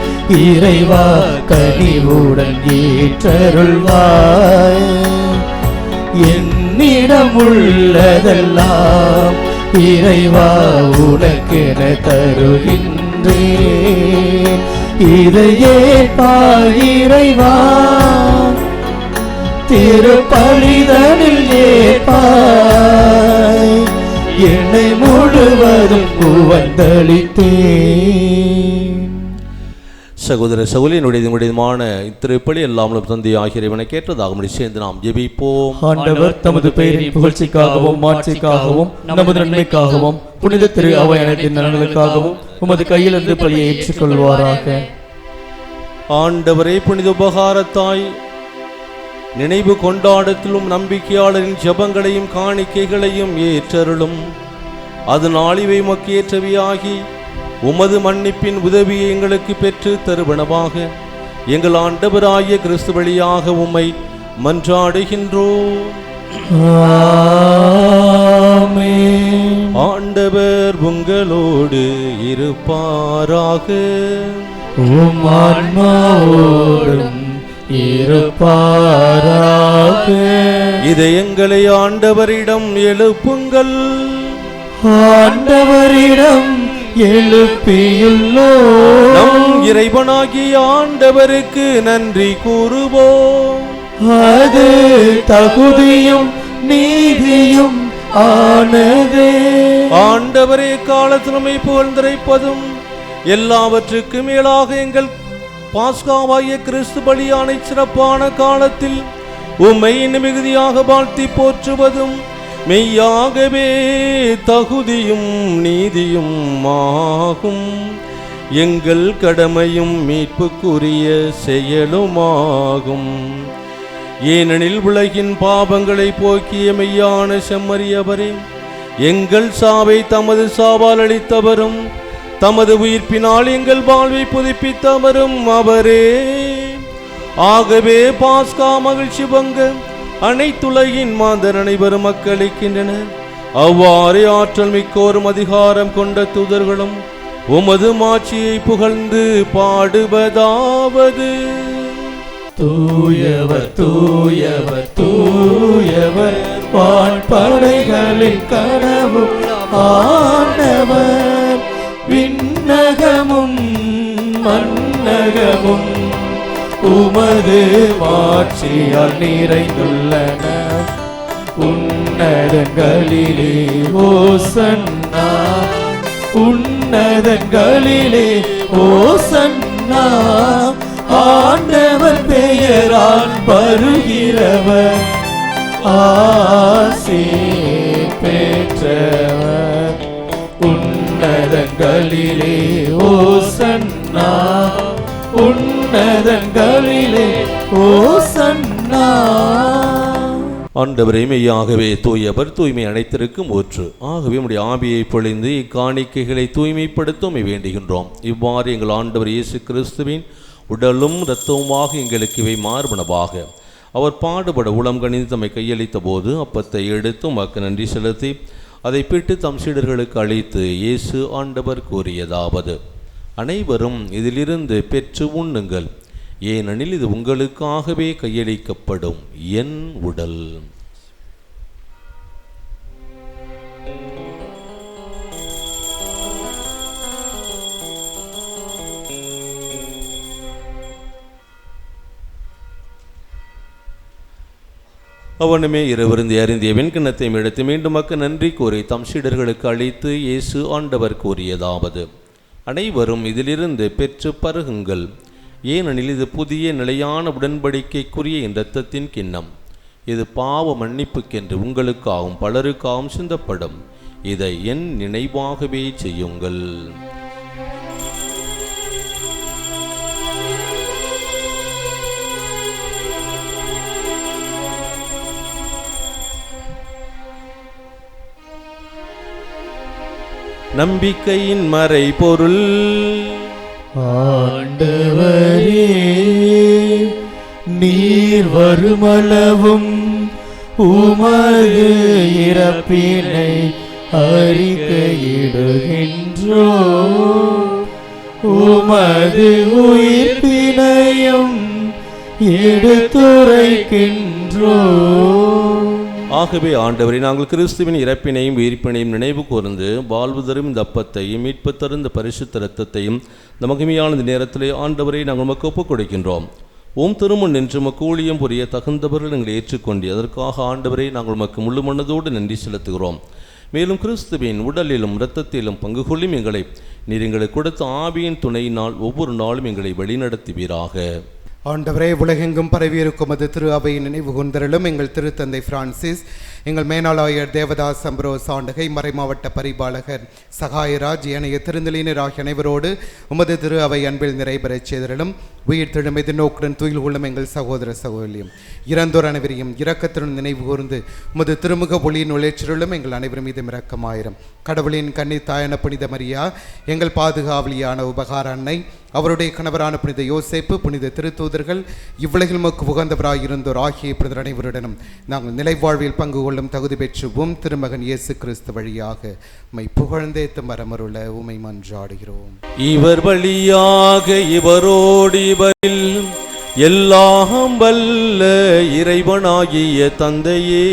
இறைவா கனிவுடன் ஏற்றருள்வாய். என்னிடம் உள்ளதெல்லாம் இறைவா உனக்கென தருகின்றேன். இதையே பாய் இறைவா, திருப்பலிதனில் ஏற்பாய். என்னை முழுவதும் உவந்தளித்தேன். சகோதர சகோதரியினுடையதுமான இத்திருப்பலி எல்லாமலும் தந்தை ஆகிய இறைவனை கேட்டதாக சேர்ந்து நாம் ஜெபிப்போம். ஆண்டவர் தமது பெயரின் புகழ்ச்சிக்காகவும் மாட்சிக்காகவும் நமது நன்மைக்காகவும் புனித திரு அவை அனைத்தின் நலன்களுக்காகவும் உமது கையிலிருந்து பலியை ஏற்றுக்கொள்வாராக. ஆண்டவரே, புனித உபகாரத்தாய் நினைவு கொண்டாடத்திலும் நம்பிக்கையாளரின் ஜெபங்களையும் காணிக்கைகளையும் ஏற்றருளும். அதனால் இவை உமக்கு ஏற்றவையாகி உமது மன்னிப்பின் உதவியை எங்களுக்கு பெற்று தருவனவாக எங்கள் ஆண்டவராகிய கிறிஸ்து வழியாக உம்மை மன்றாடுகின்றோம். ஆமென். ஆண்டவர் உங்களோடு இருப்பாராக. உம் ஆன்மாவோடும் இருப்பாராக. இதயங்களை ஆண்டவரிடம் எழுப்புங்கள். ஆண்டவரிடம் எழுப்பியுள்ளோம், நம் இறைவனாகிய ஆண்டவருக்கு நன்றி கூறுவோம். அது தகுதியும் நீதியும் ஆனதே. ஆண்டவரே, காலத்திலுமை புகழ்ந்திரைப்பதும் எல்லாவற்றுக்கு மேலாக எங்கள் பாஸ்காவாகிய கிறிஸ்து பலியான சிறப்பான காலத்தில் உம்மை மிகுதியாக வாழ்த்தி போற்றுவதும் மெய்யாகவே தகுதியும் நீதியும் ஆகும். எங்கள் கடமையும் மீட்புக்குரிய செயலுமாகும். ஏனெனில் உலகின் பாவங்களை போக்கிய மெய்யான செம்மறியவரே, எங்கள் சாவை தமது சாவால் அளித்தவரும் தமது உயிர்ப்பினால் எங்கள் வாழ்வை புதுப்பித்தவரும் அவரே. ஆகவே பாஸ்கா மகிழ்ச்சி பங்க அனைத்துலகின் மாந்தர் அனைவரும் மக்களிக்கின்றனர். அவ்வாறே ஆற்றல் மிக்கோரும் அதிகாரம் கொண்ட தூதர்களும் உமது மாட்சியை புகழ்ந்து பாடுவதாவது: தூயவர் தூயவர் தூயவர், வான்படைகளின் கடவுள் ஆண்டவர். விண்ணகமும் மன்னகமும் உமது மாட்சியால் நிறைந்துள்ளன. உன்னதங்களிலே ஓசன்னா, உன்னதங்களிலே ஓசன்னா. ஆண்டவர் பெயரால் வருகிறவர் ஆசி பெற்றவர். உன்னதங்களிலே ஓசன்னா, உன்னதங்களிலே ஓசன்னா. ஆண்டவரே, மெய்யாகவே தூயவர், தூய்மை அனைத்திற்கும் ஊற்று. ஆகவே உம்முடைய ஆவியை பொழிந்து இக்காணிக்கைகளை தூய்மைப்படுத்தும் வேண்டுகின்றோம். இவ்வாறு எங்கள் ஆண்டவர் இயேசு கிறிஸ்துவின் உடலும் இரத்தவுமாக எங்களுக்கு இவை மார்பனவாக. அவர் பாடுபட உளம் கணிந்து தம்மை கையளித்த போது அப்பத்தை எடுத்து உமக்கு நன்றி செலுத்தி அதை பிட்டு தம் சீடர்களுக்கு அளித்து இயேசு ஆண்டவர் கூறியதாவது: அனைவரும் இதிலிருந்து பெற்று உண்ணுங்கள், ஏனெனில் இது உங்களுக்காகவே கையளிக்கப்படும் என் உடல். அவனுமே இரவிருந்து அருந்திய வெண்கிண்ணத்தை எடுத்து மீண்டும் நன்றி கூறி தம் சீடர்களுக்கு அளித்து இயேசு ஆண்டவர் கூறியதாவது: அனைவரும் இதிலிருந்து பெற்று பருகுங்கள், ஏனெனில் இது புதிய நிலையான உடன்படிக்கைக்குரிய என் இரத்தத்தின் கிண்ணம். இது பாவ மன்னிப்புக்கென்று உங்களுக்காகவும் பலருக்காகவும் சிந்தப்படும். இதை என் நினைவாகவே செய்யுங்கள். நம்பிக்கையின் மறை பொருள். ஆண்டவரே, நீர் வருமளவும் உமது இறப்பினை அறிக்கையிடுகின்றோ, உமது உயிர்ப்பினையும் எடுத்துரைக்கின்றோ. ஆகவே ஆண்டவரை, நாங்கள் கிறிஸ்துவின் இறப்பினையும் உயிர்ப்பினையும் நினைவு கூர்ந்து வாழ்வு தரும் இந்த அப்பத்தையும் மீட்பு தரும் இந்த பரிசுத்த இரத்தத்தையும் இந்த மகிமையான இந்த நேரத்திலே ஆண்டவரை நாங்கள் உமக்கு ஒப்புக் கொடுக்கின்றோம். ஓம் திருமுன் நின்று உமக்கு ஊழியம் புரிய தகுந்தவர்கள் எங்களை ஏற்றுக்கொண்டு அதற்காக ஆண்டவரை நாங்கள் உமக்கு முழு மனதோடு நன்றி செலுத்துகிறோம். மேலும் கிறிஸ்துவின் உடலிலும் இரத்தத்திலும் பங்கு கொள்ளும் எங்களை நீர் எங்களுக்கு கொடுத்த ஆவியின் துணையினால் ஒவ்வொரு நாளும் எங்களை வழிநடத்துவீராக. ஆண்டவரே, உலகெங்கும் பரவியிருக்கும் அது திரு அவையின் நினைவு கூர்ந்தருளும். எங்கள் திருத்தந்தை பிரான்சிஸ், எங்கள் மேனாளாயர் தேவதாஸ் அம்ப்ரோஸ் ஆண்டகை, மறைமாவட்ட பரிபாலகர் சகாயராஜ், ஏனைய திருந்தலினர் ஆகிய அனைவரோடு உமது திரு அவை அன்பில் நிறைபெறச் செய்தருளும். உயிர் திழும் எதிர்நோக்குடன் துயில் கொள்ளும் எங்கள் சகோதர சகோதரியும் இறந்தோர் அனைவரையும் இரக்கத்துடன் நினைவு கூர்ந்து உமது திருமுக ஒளியின் உழைச்சிருளும். எங்கள் அனைவரும் மீதும் இரக்கமாயிரம். கடவுளின் கன்னி தாயான புனித மரியா, எங்கள் பாதுகாவலியான உபகார அன்னை, அவருடைய கணவரான புனித யோசேப்பு, புனித திருத்தூதர்கள், இவ்வுலகில் மக்கு உகந்தவராயிருந்தோர் ஆகிய புனிதர் அனைவருடனும் நாங்கள் நிலைவாழ்வில் பங்கு கொள்ளும் தகுதி பெற்றுவோம். திருமகன் இயேசு கிறிஸ்து வழியாக உம்மை புகழ்ந்தேத்து மரமருள உம்மை மன்றாடுகிறோம். இவர் வழியாக இவரோடு இவரில் எல்லாம் வல்ல இறைவனாகிய தந்தையே,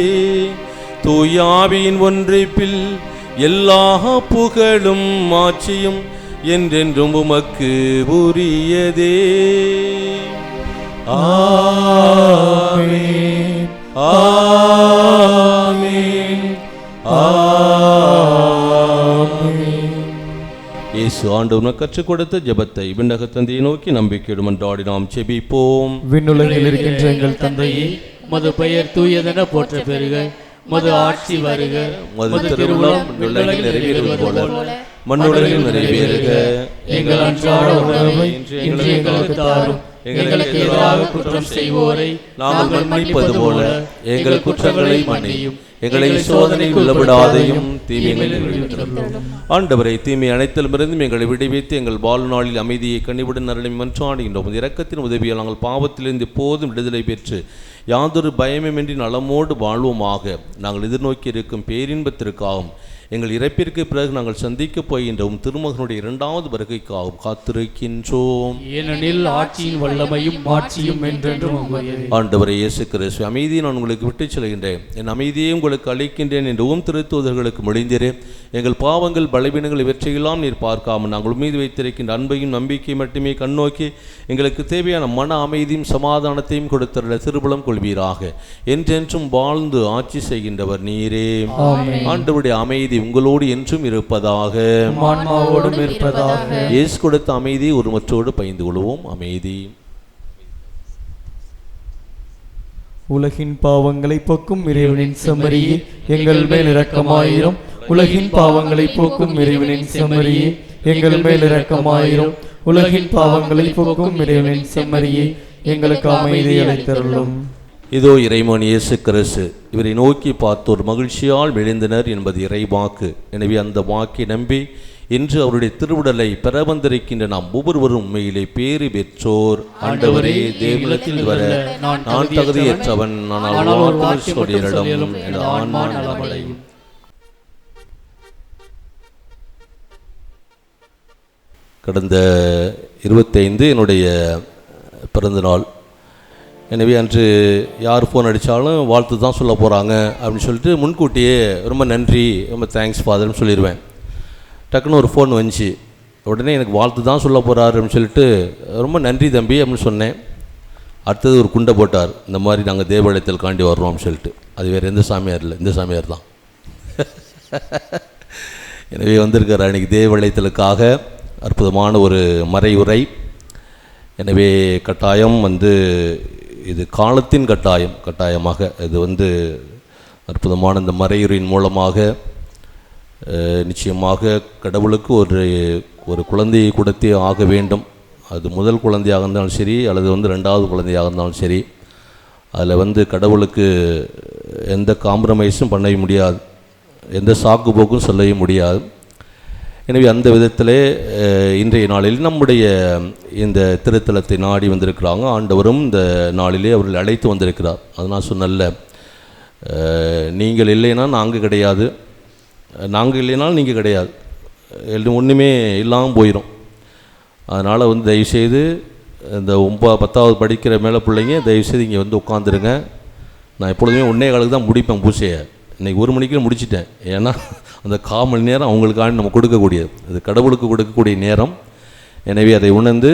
தூயாவின் ஒன்றைப்பில் எல்லா புகழும் ஆட்சியும் என்றென்றும் உமக்கு உரியதே. ஆமென், ஆமென், ஆமென். இயேசு ஆண்டவர் கற்றுக் கொடுத்த ஜெபத்தை விண்ணக தந்தையை நோக்கி நம்பிக்கையுடன் மன்றாடி நாம் ஜெபிப்போம். விண்ணுலகில் இருக்கின்ற எங்கள் தந்தையே, மது பெயர் தூயதென போற்ற பெறுக, மது ஆட்சி வருக, மது திருவுளம் விண்ணுலகில் நிறைவேறுவது போல மண்ணுலகில் நிறைவேறுக. எங்கள் அன்றாட உணவை இன்று எங்களுக்கு தாரும். எங்களுக்கு எதிராக குற்றம் செய்வோரை நாங்கள் மன்னிப்பது போல எங்கள் குற்றங்களை மன்னியும். எங்களை சோதனைக்கு உள்ளவிடாதையும் தீமைகளில். ஆண்டவரை, தீமை அனைத்திலுமிருந்தும் எங்களை விடுவித்து எங்கள் வாழ்நாளில் அமைதியை கனிவுடன் அருளை மன்றாடுகின்றோம். இரக்கத்தின் உதவியால் நாங்கள் பாவத்திலிருந்து எப்போதும் விடுதலை பெற்று யாதொரு பயமின்றி நலமோடு வாழ்வோமாக. நாங்கள் எதிர்நோக்கி இருக்கும் பேரின்பத்திற்காகவும் எங்கள் இறப்பிற்கு பிறகு நாங்கள் சந்திக்கப் போகின்ற திருமகனுடைய இரண்டாவது வருகைக்காகவும் காத்திருக்கின்றோம். ஏனெனில் ஆட்சியின் வல்லமையும் மாட்சியும் என்றென்றும் உம்முடையதே. ஆண்டவரே இயேசு கிறிஸ்து, அமைதியை நான் உங்களுக்கு விட்டுச் செல்கின்றேன், என் அமைதியை உங்களுக்கு அளிக்கின்றேன் என்று திருத்தூதர்களுக்கு மொழிந்தீரே. எங்கள் பாவங்கள் பலவீனங்கள் இவற்றையெல்லாம் நீர் பார்க்காமல் நாங்கள் மீது வைத்திருக்கின்ற அன்பையும் நம்பிக்கையும் மட்டுமே கண்ணோக்கி எங்களுக்கு தேவையான மன அமைதியும் சமாதானத்தையும் கொடுத்துள்ள திருபுலம் கொள்வீராக. என்றென்றும் வாழ்ந்து ஆட்சி செய்கின்றவர் நீரே. ஆண்டவருடைய அமைதி உங்களோடு என்றும் இருப்பதாக. இயேசு கொடுத்த அமைதி ஒரு மற்றோடு பகிர்ந்து கொள்வோம். அமைதி. உலகின் பாவங்களை போக்கும் இறைவனின் செம்மறியே, எங்கள் மேல் இரக்கமாயிரும். உலகின் பாவங்களை போக்கும் இறைவனின் செம்மறியே, எங்கள் மேல் இரக்கமாயிரும். உலகின் பாவங்களை போக்கும் இறைவனின் செம்மறியே, எங்களுக்கு அமைதி அளித்தருளும். இதோ இறைமகன் இயேசு கிறிஸ்து, இவரை நோக்கி பார்த்தோர் மகிழ்ச்சியால் விழுந்தனர் என்பது இறைவாக்கு. எனவே அந்த வாக்கை நம்பி இன்று அவருடைய திருவுடலை பெற வந்திருக்கின்ற நாம் ஒவ்வொருவரும் உண்மையிலே பேறு பெற்றோர். ஆண்டவரே, தேவனிடத்தில் வர நான் தகுதியற்றவன், ஆனால் சொல்லிடம் எனது ஆன்மா நலமடையும். கடந்த 25 என்னுடைய பிறந்தநாள். எனவே அன்று யார் ஃபோன் அடித்தாலும் வாழ்த்து தான் சொல்ல போகிறாங்க அப்படின்னு சொல்லிட்டு முன்கூட்டியே ரொம்ப நன்றி, ரொம்ப தேங்க்ஸ் ஃபாதர்னு சொல்லிடுவேன். டக்குன்னு ஒரு ஃபோன் வந்துச்சு. உடனே எனக்கு வாழ்த்து தான் சொல்ல போகிறாரு அப்படின்னு சொல்லிட்டு ரொம்ப நன்றி தம்பி அப்படின்னு சொன்னேன். அடுத்தது ஒரு குண்டை போட்டார், இந்த மாதிரி நாங்கள் தேவாலயத்தில் காண்டி வர்றோம்னு சொல்லிட்டு. அது வேறு எந்த சாமியார் இல்லை, இந்த சாமியார் தான். எனவே வந்திருக்கார் அன்றைக்கி தேவாலயத்திற்காக அற்புதமான ஒரு மறையுரை. எனவே கட்டாயம் இது காலத்தின் கட்டாயமாக இது அற்புதமான இந்த மறையுரையின் மூலமாக நிச்சயமாக கடவுளுக்கு ஒரு குழந்தையை கொடுத்தே ஆக வேண்டும். அது முதல் குழந்தையாக இருந்தாலும் சரி, அல்லது ரெண்டாவது குழந்தையாக இருந்தாலும் சரி, அதில் கடவுளுக்கு எந்த காம்ப்ரமைஸும் பண்ண முடியாது, எந்த சாக்கு போக்கும் சொல்லவே முடியாது. எனவே அந்த விதத்திலே இன்றைய நாளில் நம்முடைய இந்த திருத்தலத்தை நாடி வந்திருக்கிறாங்க. ஆண்டவரும் இந்த நாளிலே அவர்கள் அழைத்து வந்திருக்கிறார். அது நான் சொன்னல, நீங்கள் இல்லைன்னா நாங்கள் கிடையாது, நாங்கள் இல்லைனாலும் நீங்கள் கிடையாது, ஒன்றுமே இல்லாமல் போயிடும். அதனால் தயவுசெய்து இந்த 10வது படிக்கிற மேலே பிள்ளைங்க தயவுசெய்து இங்கே உட்காந்துருங்க. நான் எப்பொழுதுமே 1:15 தான் முடிப்பேன் பூசையை. இன்றைக்கி 1 மணிக்கு முடிச்சிட்டேன். ஏன்னா அந்த 1/4 மணி நேரம் அவங்களுக்காண்டி நம்ம கொடுக்கக்கூடியது, அது கடவுளுக்கு கொடுக்கக்கூடிய நேரம். எனவே அதை உணர்ந்து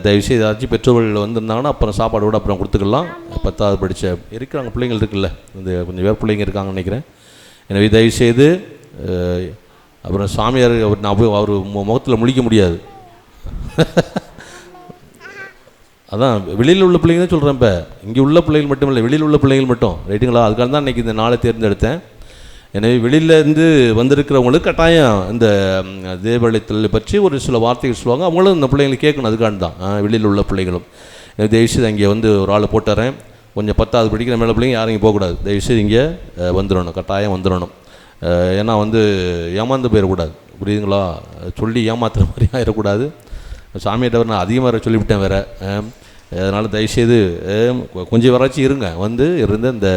தயவுசெய்து ஏதாச்சும் பெற்றோர்கள் வந்திருந்தாங்கன்னா அப்புறம் சாப்பாடு கூட அப்புறம் கொடுத்துக்கலாம். 10வது படித்த இருக்கிறாங்க பிள்ளைங்கள் இருக்குல்ல, கொஞ்சம் பேர் பிள்ளைங்க இருக்காங்கன்னு நினைக்கிறேன். எனவே தயவுசெய்து அப்புறம் சாமியார் அவர் முகத்தில் முழிக்க முடியாது. அதான் வெளியில் உள்ள பிள்ளைங்க தான் சொல்கிறேன். இப்போ இங்கே உள்ள பிள்ளைகள் மட்டும் இல்லை, வெளியில் உள்ள பிள்ளைகள் மட்டும் ரைட்டுங்களா? அதுக்காக தான் இன்றைக்கி இந்த நாளை தேர்ந்தெடுத்தேன். எனவே வெளியிலேருந்து வந்திருக்கிறவங்களுக்கு கட்டாயம் இந்த தேவாலயத்தில் பற்றி ஒரு சில வார்த்தைகள் சொல்லுவாங்க, அவங்களும் இந்த பிள்ளைங்களுக்கு கேட்கணும். அதுக்காக தான் வெளியில் உள்ள பிள்ளைகளும் தயவுசெய்து இங்கே ஒரு ஆள் போட்டுறேன். கொஞ்சம் 10வது படிக்கிற மேலே பிள்ளைங்க யாரும் இங்கே போகக்கூடாது, தயவுசெய்து இங்கே வந்துடணும், கட்டாயம் வந்துடணும். ஏன்னா ஏமாந்து போயிடக்கூடாது, புரியுதுங்களா? சொல்லி ஏமாத்துற மாதிரி ஆயிடக்கூடாது. சாமியிட்டவர் நான் அதிகமாக சொல்லிவிட்டேன் வேறு. அதனால் தயவுசெய்து கொஞ்சம் வராச்சும் இருங்க, இருந்து இந்த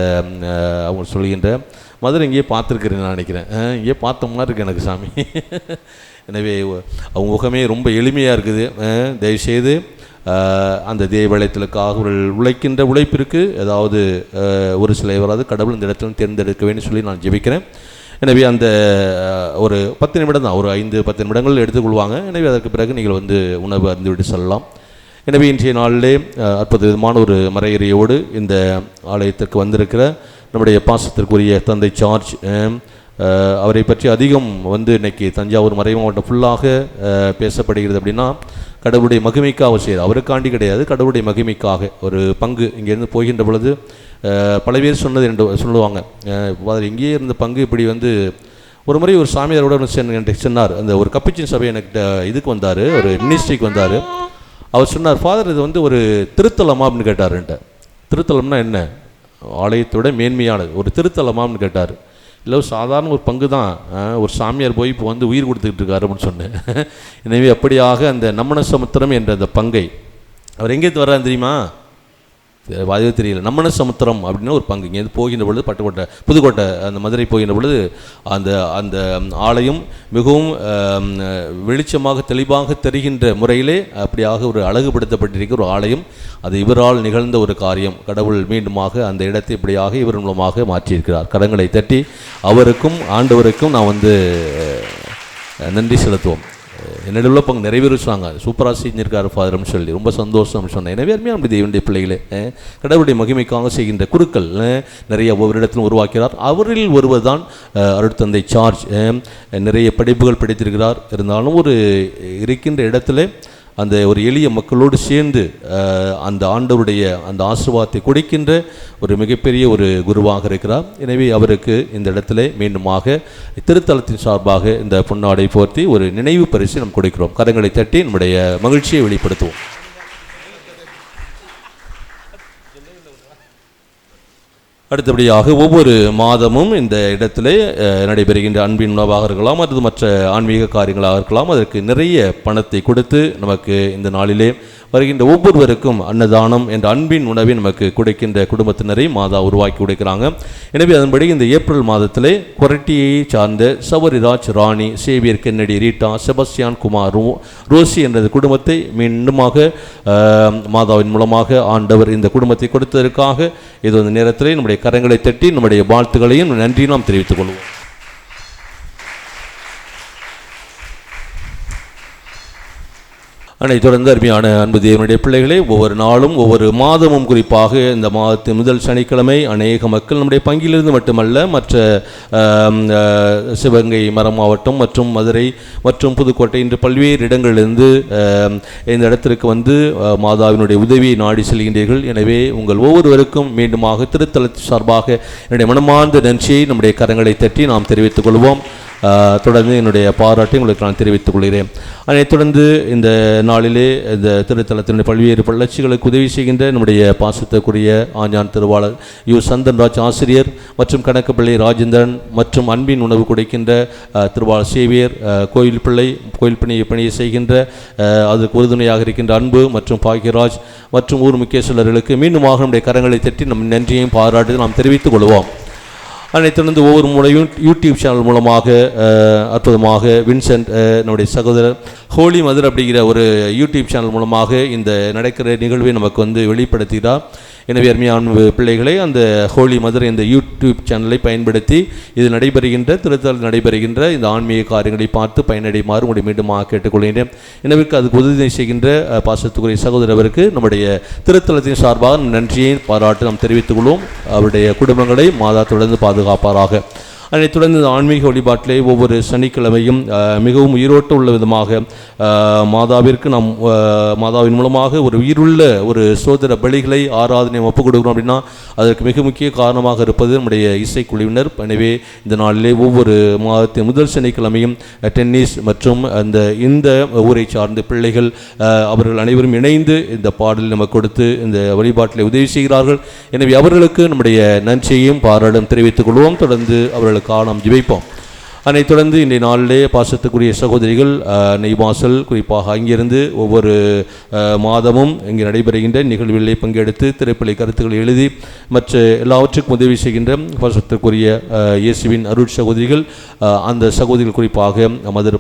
அவங்க சொல்லுகின்ற மதுரை இங்கேயே பார்த்துருக்குறேன் நான் நினைக்கிறேன். இங்கேயே பார்த்த மாதிரி இருக்குது எனக்கு சாமி. எனவே அவங்க முகமே ரொம்ப எளிமையாக இருக்குது. தயவுசெய்து அந்த தேவாலயத்திற்காக அவர்கள் உழைக்கின்ற உழைப்பிற்கு ஏதாவது ஒரு சில வராது கடவுள் இந்த இடத்துல தேர்ந்தெடுக்க வேண்டும் சொல்லி நான் ஜெபிக்கிறேன். எனவே அந்த ஒரு 10 நிமிடம் தான், ஒரு 5-10 நிமிடங்கள் எடுத்துக்கொள்வாங்க. எனவே அதற்கு பிறகு நீங்கள் உணவு அருந்துவிட்டு செல்லலாம். எனவே இன்றைய நாளிலே அற்புதமான ஒரு மறையுரையோடு இந்த ஆலயத்திற்கு வந்திருக்கிற நம்முடைய பாசத்திற்குரிய தந்தை ஜார்ஜ், அவரை பற்றி அதிகம் இன்றைக்கி தஞ்சாவூர் மறை மாவட்டம் ஃபுல்லாக பேசப்படுகிறது. அப்படின்னா கடவுளுடைய மகிமைக்காக அவர் செய்கிறார், அவருக்காண்டி கிடையாது, கடவுளுடைய மகிமைக்காக ஒரு பங்கு. இங்கேருந்து போகின்ற பொழுது பல பேர் சொன்னது என்று சொல்லுவாங்க, இங்கேயே இருந்த பங்கு இப்படி ஒரு முறை ஒரு சாமியாரோட சொன்னார். அந்த ஒரு கப்பிச்சின் சபை என்கிட்ட இதுக்கு வந்தார், ஒரு மினிஸ்ட்ரிக்கு வந்தார். அவர் சொன்னார், ஃபாதர் இது ஒரு திருத்தலமா அப்படின்னு கேட்டார்ன்ட்ட. திருத்தலம்னா என்ன? ஆலயத்தோட மேன்மையானது ஒரு திருத்தலமான்னு கேட்டார். இல்லை சாதாரண ஒரு பங்கு தான், ஒரு சாமியார் போய் இப்போ உயிர் கொடுத்துக்கிட்டு இருக்காரு அப்படின்னு சொன்னேன். எனவே அப்படியாக அந்த நம்மன சமுத்திரம் என்ற அந்த பங்கை அவர் எங்கேருந்து வர்றாரு தெரியுமா? வாதவே தெரியல. நம்மன சமுத்திரம் அப்படின்னு ஒரு பங்கு இங்கேருந்து போகின்ற பொழுது பட்டுக்கோட்டை புதுக்கோட்டை அந்த மதுரை போகின்ற பொழுது அந்த அந்த ஆலயம் மிகவும் வெளிச்சமாக தெளிவாக தெரிகின்ற முறையிலே அப்படியாக ஒரு அழகுபடுத்தப்பட்டிருக்கிற ஒரு ஆலயம். அது இவரால் நிகழ்ந்த ஒரு காரியம். கடவுள் மீண்டுமாக அந்த இடத்தை இப்படியாக இவர் மூலமாக மாற்றியிருக்கிறார். கரங்களை தட்டி அவருக்கும் ஆண்டவருக்கும் நான் நன்றி செலுத்துவோம். என்னோட உள்ள பங்கு நிறைவேறுவாங்க, சூப்பராக செஞ்சிருக்காரு ஃபாதர்னு சொல்லி ரொம்ப சந்தோஷம் சொன்னேன். எனவே அருமையாக அப்படி தேவனுடைய பிள்ளைகளே, கடவுளுடைய மகிமைக்காக செய்கின்ற குருக்கள் நிறைய ஒவ்வொரு இடத்திலும் உருவாக்கிறார். அவரில் ஒருவர் தான் அருட்தந்தை ஜார்ஜ். நிறைய படிப்புகள் படித்திருக்கிறார். இருந்தாலும் இருக்கின்ற இடத்துல அந்த ஒரு எளிய மக்களோடு சேர்ந்து அந்த ஆண்டவருடைய அந்த ஆசீர்வாதத்தை கொடுக்கின்ற ஒரு மிகப்பெரிய ஒரு குருவாக இருக்கிறார். எனவே அவருக்கு இந்த இடத்துல மீண்டுமாக திருத்தலத்தின் சார்பாக இந்த பொன்னாடை போர்த்தி ஒரு நினைவு பரிசு நாம் கொடுக்கிறோம். கரங்களை தட்டி நம்முடைய மகிழ்ச்சியை வெளிப்படுத்துவோம். அடுத்தபடியாக ஒவ்வொரு மாதமும் இந்த இடத்துல நடைபெறுகின்ற அன்பின் உணவாக இருக்கலாம், அல்லது மற்ற ஆன்மீக காரியங்களாக இருக்கலாம், அதற்கு நிறைய பணத்தை கொடுத்து நமக்கு இந்த நாளிலே வருகின்ற ஒவ்வொருவருக்கும் அன்னதானம் என்ற அன்பின் உணவை நமக்கு கொடுக்கின்ற குடும்பத்தினரை மாதா உருவாக்கி கொடுக்கிறாங்க. எனவே அதன்படி இந்த ஏப்ரல் மாதத்திலே கொரட்டியை சார்ந்த Savariraj, Rani, Xavier Kennedy, Rita, Sebastian Kumar, Rosy என்ற குடும்பத்தை மீண்டுமாக மாதாவின் மூலமாக ஆண்டவர் இந்த குடும்பத்தை கொடுத்ததற்காக இது அந்த நேரத்திலே நம்முடைய கரங்களை தட்டி நம்முடைய வாழ்த்துக்களையும் நன்றியும் நாம் தெரிவித்துக் கொள்வோம். அனைத்து தொடர்ந்து அருமையான அன்பு தேவனுடைய பிள்ளைகளே, ஒவ்வொரு நாளும் ஒவ்வொரு மாதமும் குறிப்பாக இந்த மாதத்தின் முதல் சனிக்கிழமை அநேக மக்கள் நம்முடைய பங்கிலிருந்து மட்டுமல்ல மற்ற சிவகங்கை மரம் மாவட்டம் மற்றும் மதுரை மற்றும் புதுக்கோட்டை இன்று பல்வேறு இடங்களிலிருந்து இந்த இடத்திற்கு வந்து மாதாவினுடைய உதவியை நாடி செல்கின்றீர்கள். எனவே உங்கள் ஒவ்வொருவருக்கும் மீண்டுமாக திருத்தலத்தின் சார்பாக என்னுடைய மனமார்ந்த நன்றியை நம்முடைய கரங்களை தட்டி நாம் தெரிவித்துக் கொள்வோம். தொடர்ந்து என்னுடைய பாராட்டை உங்களுக்கு நான் தெரிவித்துக் கொள்கிறேன். அதைத் தொடர்ந்து இந்த நாளிலே இந்த திருத்தலத்தினுடைய பல்வேறு வளர்ச்சிகளுக்கு உதவி செய்கின்ற நம்முடைய பாசத்துக்குரிய ஆஞ்சான் திருவாளர் யு சந்தன்ராஜ் ஆசிரியர் மற்றும் கணக்குப்பிள்ளை ராஜேந்திரன் மற்றும் அன்பின் உணவு கொடுக்கின்ற திருவாளர் சேவியர் கோயில் பணியை செய்கின்ற அதுக்கு உறுதுணையாக இருக்கின்ற அன்பு மற்றும் பாக்கியராஜ் மற்றும் ஊர் முக்கியஸ்தர்களுக்கு மீண்டுமாக நம்முடைய கரங்களை தட்டி நம் நன்றியையும் பாராட்டி நாம் தெரிவித்துக் கொள்வோம். அதனைத் தொடர்ந்து ஒவ்வொரு முறையும் யூடியூப் சேனல் மூலமாக அற்புதமாக வின்சென்ட் நம்முடைய சகோதரர் ஹோலி மதர் அப்படிங்கிற ஒரு யூடியூப் சேனல் மூலமாக இந்த நடக்கிற நிகழ்வை நமக்கு வந்து வெளிப்படுத்துகிறார். எனவே அருமையான பிள்ளைகளை, அந்த ஹோலி மதர் இந்த யூடியூப் சேனலை பயன்படுத்தி இது நடைபெறுகின்ற இந்த ஆன்மீக காரியங்களை பார்த்து பயனடைமாறு உங்களை மீண்டுமாக கேட்டுக்கொள்கின்றேன். எனவே அதுக்கு உதவி செய்கின்ற பாசத்துக்குரிய சகோதரருக்கு நம்முடைய திருத்தலத்தின் சார்பாக நன்றியை பாராட்டு நாம் தெரிவித்துக் கொள்வோம். அவருடைய குடும்பங்களை மாதா தொடர்ந்து பாதுகாப்பாராக. அதனைத் தொடர்ந்து ஆன்மீக வழிபாட்டிலே ஒவ்வொரு சனிக்கிழமையும் மிகவும் உயிரோட்ட உள்ள விதமாக மாதாவிற்கு நாம் மாதாவின் மூலமாக ஒரு உயிருள்ள ஒரு சோதர பலிகளை ஆராதனை ஒப்புக் கொடுக்கிறோம். அப்படின்னா அதற்கு மிக முக்கிய காரணமாக இருப்பது நம்முடைய இசைக்குழுவினர். எனவே இந்த நாளிலே ஒவ்வொரு மாதத்தின் முதல் சனிக்கிழமையும் டென்னிஸ் மற்றும் இந்த ஊரை சார்ந்த பிள்ளைகள் அவர்கள் அனைவரும் இணைந்து இந்த பாடலில் நமக்கு கொடுத்து இந்த வழிபாட்டிலே உதவி செய்கிறார்கள். எனவே அவர்களுக்கு நம்முடைய நன்றியையும் பாராட்டும் தெரிவித்துக் கொள்வோம். தொடர்ந்து அவர்களுக்காக நாம் ஜெபிப்போம். அதைத் தொடர்ந்து இன்றைய நாளிலே பாசத்துக்குரிய சகோதரிகள் நெய்வாசல் குறிப்பாக அங்கிருந்து ஒவ்வொரு மாதமும் இங்கே நடைபெறுகின்ற நிகழ்வுகளிலே பங்கெடுத்து திரைப்பலை கருத்துக்களை எழுதி மற்ற எல்லாவற்றுக்கும் உதவி செய்கின்ற பாசத்துக்குரிய இயேசுவின் அருள் சகோதரிகள், அந்த சகோதரிகள் குறிப்பாக மதர்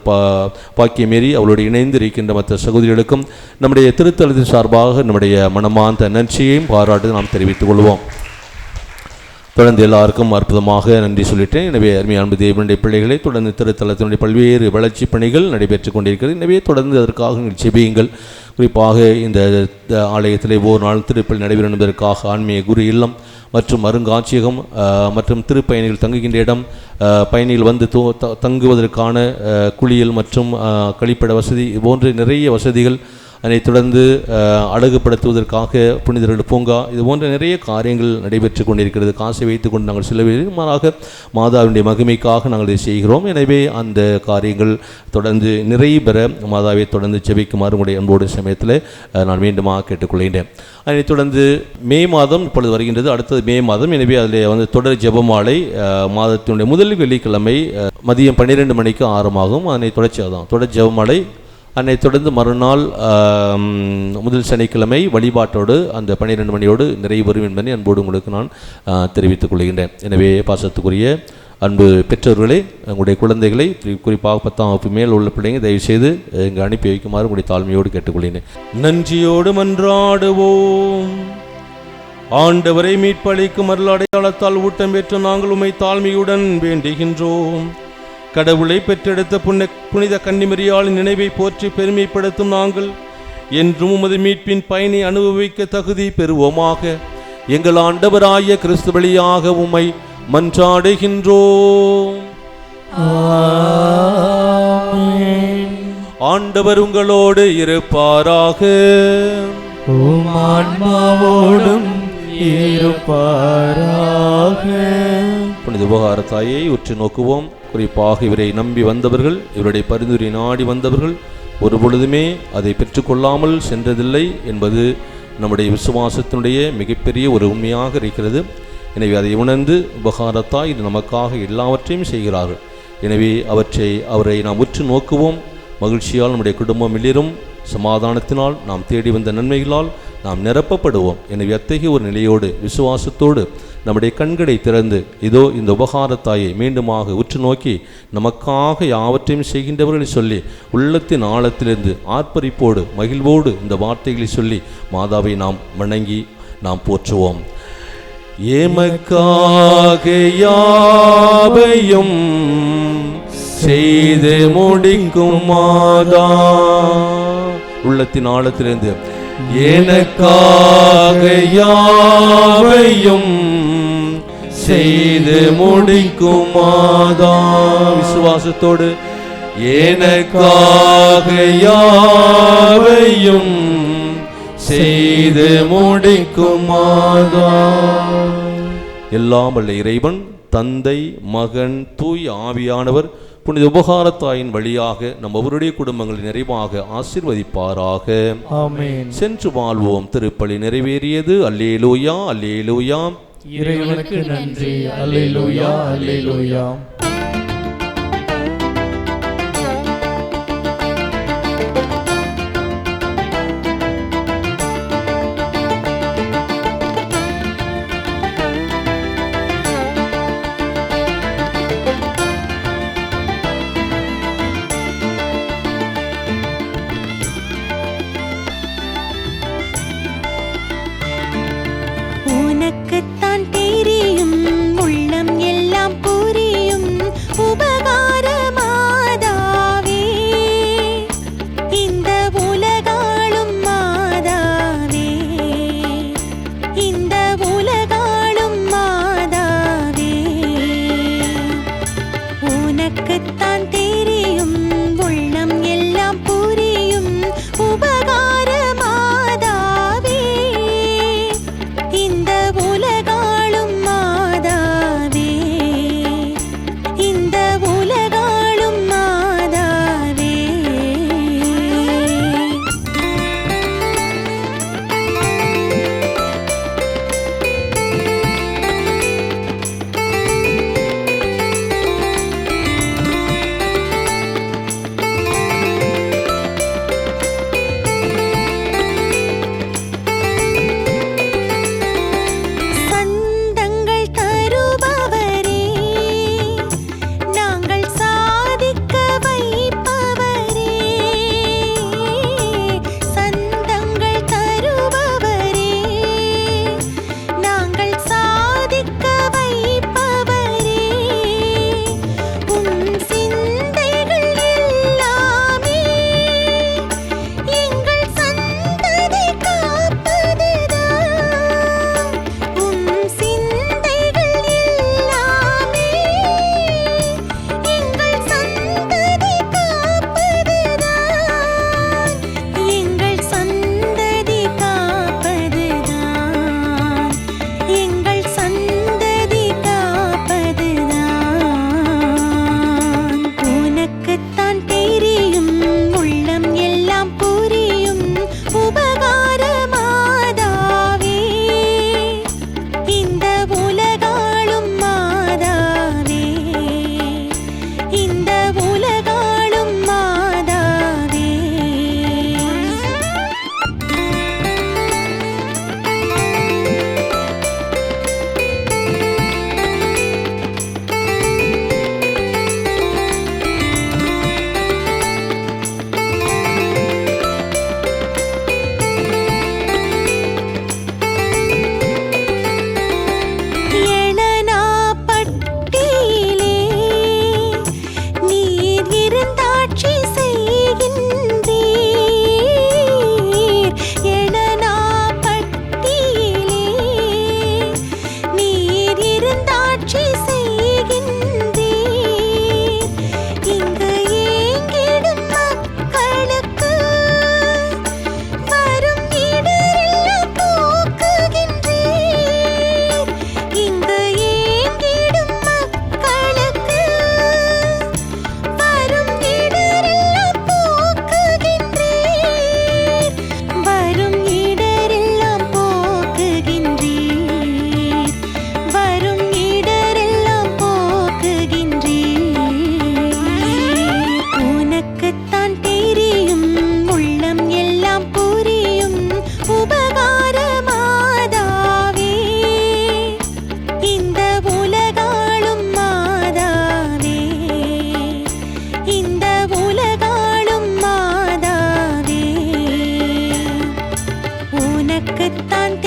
பாக்கியமேரி அவளோடு இணைந்து இருக்கின்ற மற்ற சகோதரிகளுக்கும் நம்முடைய திருத்தலத்தின் சார்பாக நம்முடைய மனமார்ந்த நன்றியையும் பாராட்டு நாம் தெரிவித்துக் கொள்வோம். தொடர்ந்து எல்லாருக்கும் அற்புதமாக நன்றி சொல்லிட்டேன். எனவே அருமையான தேவனுடைய பிள்ளைகளை, தொடர்ந்து திருத்தலத்தினுடைய பல்வேறு வளர்ச்சி பணிகள் நடைபெற்று கொண்டிருக்கிறது. எனவே தொடர்ந்து அதற்காக நீங்கள் செபியுங்கள். குறிப்பாக இந்த ஆலயத்திலே ஒவ்வொரு நாள் திருப்பலி நடைபெறும் என்பதற்காக ஆன்மீக குரு இல்லம் மற்றும் அருங்காட்சியகம் மற்றும் திருப்பயணிகள் தங்குகின்ற இடம், பயணிகள் வந்து தங்குவதற்கான குளியல் மற்றும் கழிப்பிட வசதி போன்ற நிறைய வசதிகள், அதனைத் தொடர்ந்து அழகுபடுத்துவதற்காக புனிதர்கள் பூங்கா, இது போன்ற நிறைய காரியங்கள் நடைபெற்று கொண்டிருக்கிறது. காசை வைத்து கொண்டு நாங்கள் செலவில்லை, மாறாக மாதாவினுடைய மகிமைக்காக நாங்கள் இதை செய்கிறோம். எனவே அந்த காரியங்கள் தொடர்ந்து நிறைய பெற மாதாவை தொடர்ந்து செபிக்குமாறு உங்களுடைய அன்போடு சமயத்தில் நான் மீண்டுமாக கேட்டுக்கொள்கின்றேன். அதனைத் தொடர்ந்து மே மாதம் இப்பொழுது வருகின்றது. அடுத்தது மே மாதம். எனவே அதில் வந்து தொடர் ஜெபமாலை மாதத்தினுடைய முதல் வெள்ளிக்கிழமை மதியம் 12 மணிக்கு ஆரம்பமாகும். அதனை தொடர்ச்சியாக தான் தொடர் ஜெபமாலை. அன்னைத் தொடர்ந்து மறுநாள் முதல் சனிக்கிழமை வழிபாட்டோடு அந்த 12 மணியோடு நிறைவு வரும் என்பதை அன்போடு உங்களுக்கு நான் தெரிவித்துக் கொள்கின்றேன். எனவே பாசத்துக்குரிய அன்பு பெற்றோர்களே, உங்களுடைய குழந்தைகளை குறிப்பாக 10ஆம் வகுப்பு மேல் உள்ள பிள்ளைங்க தயவுசெய்து இங்கே அனுப்பி வைக்குமாறு உங்களுடைய தாழ்மையோடு கேட்டுக்கொள்கிறேன். நன்றியோடு மன்றாடுவோம். ஆண்டவரை மீட்பளிக்கும் அருள் அடையாளத்தால் ஊட்டம் பெற்று நாங்கள் உம்மை தாழ்மையுடன் வேண்டுகின்றோம். கடவுளை பெற்றெடுத்த புனித கன்னிமரியாளின் நினைவை போற்றி பெருமைப்படுத்தும் நாங்கள் என்றும் உமது மீட்பின் பயனை அனுபவிக்க தகுதி பெறுவோமாக. எங்கள் ஆண்டவராய கிறிஸ்து வழியாக உம்மை மன்றாடுகின்றோம். ஆண்டவர் உங்களோடு இருப்பாராக. உம் ஆன்மாவோடும் இருப்பாராக. புனித உபகாரத்தாயை உற்று நோக்குவோம். குறிப்பாக இவரை நம்பி வந்தவர்கள், இவருடைய பரிந்துரை நாடி வந்தவர்கள் ஒரு பொழுதுமே அதை பெற்றுக்கொள்ளாமல் சென்றதில்லை என்பது நம்முடைய விசுவாசத்தினுடைய மிகப்பெரிய ஒரு உண்மையாக இருக்கிறது. எனவே அதை உணர்ந்து உபகாரத்தாய் இது நமக்காக எல்லாவற்றையும் செய்கிறார்கள். எனவே அவரை நாம் உற்று நோக்குவோம். மகிழ்ச்சியால் நம்முடைய குடும்பம் மிளிரும். சமாதானத்தினால் நாம் தேடி வந்த நன்மைகளால் நாம் நிரப்பப்படுவோம். எனவே அத்தகைய ஒரு நிலையோடு விசுவாசத்தோடு நம்முடைய கண்களை திறந்து இதோ இந்த உபகாரத்தாயை மீண்டுமாக உற்று நோக்கி நமக்காக யாவற்றையும் செய்கின்றவர்களை சொல்லி உள்ளத்தின் ஆழத்திலிருந்து ஆர்ப்பரிப்போடு மகிழ்வோடு இந்த வார்த்தைகளை சொல்லி மாதாவை நாம் வணங்கி நாம் போற்றுவோம். எமக்காக யாவையும் செய்து முடிக்கும் மாதா, உள்ள உள்ளத்தின் ஆழத்திலிருந்து எனக்காக யாவையும் செய்து முடிக்கும் மாதா. விசுவாசத்தோடு எனக்காக யாவையும் செய்து முடிக்கும் மாதா. எல்லாம் வல்ல இறைவன் தந்தை, மகன், தூய் ஆவியானவர் புனித உபகாரத்தாயின் வழியாக நம் ஒவ்வொருடைய குடும்பங்களை நிறைவாக ஆசீர்வதிப்பாராக. ஆமென். சென்று வாழ்வோம். திருப்பலி நிறைவேறியது. அல்லேலூயா, அல்லேலூயா. இறைவனுக்கு நன்றி. அல்லேலூயா, அல்லேலூயா. உனக்குத்தான் தெரியும், உள்ளம் எல்லாம் புரியும், உபகாரமாதாவே இந்த உலகாளும் மாதாவே, இந்த உலகாளும் மாதாவே. உனக்குத்தான் தெரியும், உள்ளம் எல்லாம் புரியும், உபகாரமாதாவே இந்த உலகாளும் மாதாவே, இந்த உலகாளும் மாதாவே. சந்தங்கள் தருபவரே, நாங்கள் சாதிக்க வைப்பவரே. சந்தங்கள் தருபவரே, நாங்கள் சாதிக்க வைப்பவரே. உம் சிந்தைகள் எல்லாமே எங்கள் சந்ததி காப்பதுதான். உம் சிந்தைகள் எல்லாமே எங்கள் சந்ததி காப்பதுதான். எங்கள் சந்ததி காப்பதுதான். எங்கள் சந்ததி காப்பதுதான். உனக்குத்தான் தெரியும், உள்ளம் எல்லாம் புரியும், உபகாரமாதாவே இந்த உலகாளும் மாதாவே, இந்த உலகாளும் மாதாவே. எழனாப்பட்டியிலே நீர் இருந்தாட்சி செய்கின்றீர். எழனாப்பட்டியிலே நீர் இருந்தாட்சி செய்கின்றீர். இங்கு ஏங்கிடும் மக்களுக்கு வரும் இடரெல்லாம் போக்குகின்றீர். இங்கு ஏங்கிடும் மக்களுக்கு வரும் இடரெல்லாம் போக்குகின்றீர். வரும் இடரெல்லாம் போக்குகின்றீர். வரும் இடரெல்லாம் போக்குகின்றீர். உனக்குத்தான் தெரியும், உள்ளம் எல்லாம் புரியும், உபகாரமாதாவே இந்த உலகாளும் மாதாவே, இந்த உலகாளும் மாதாவே. உனக்குத்தான்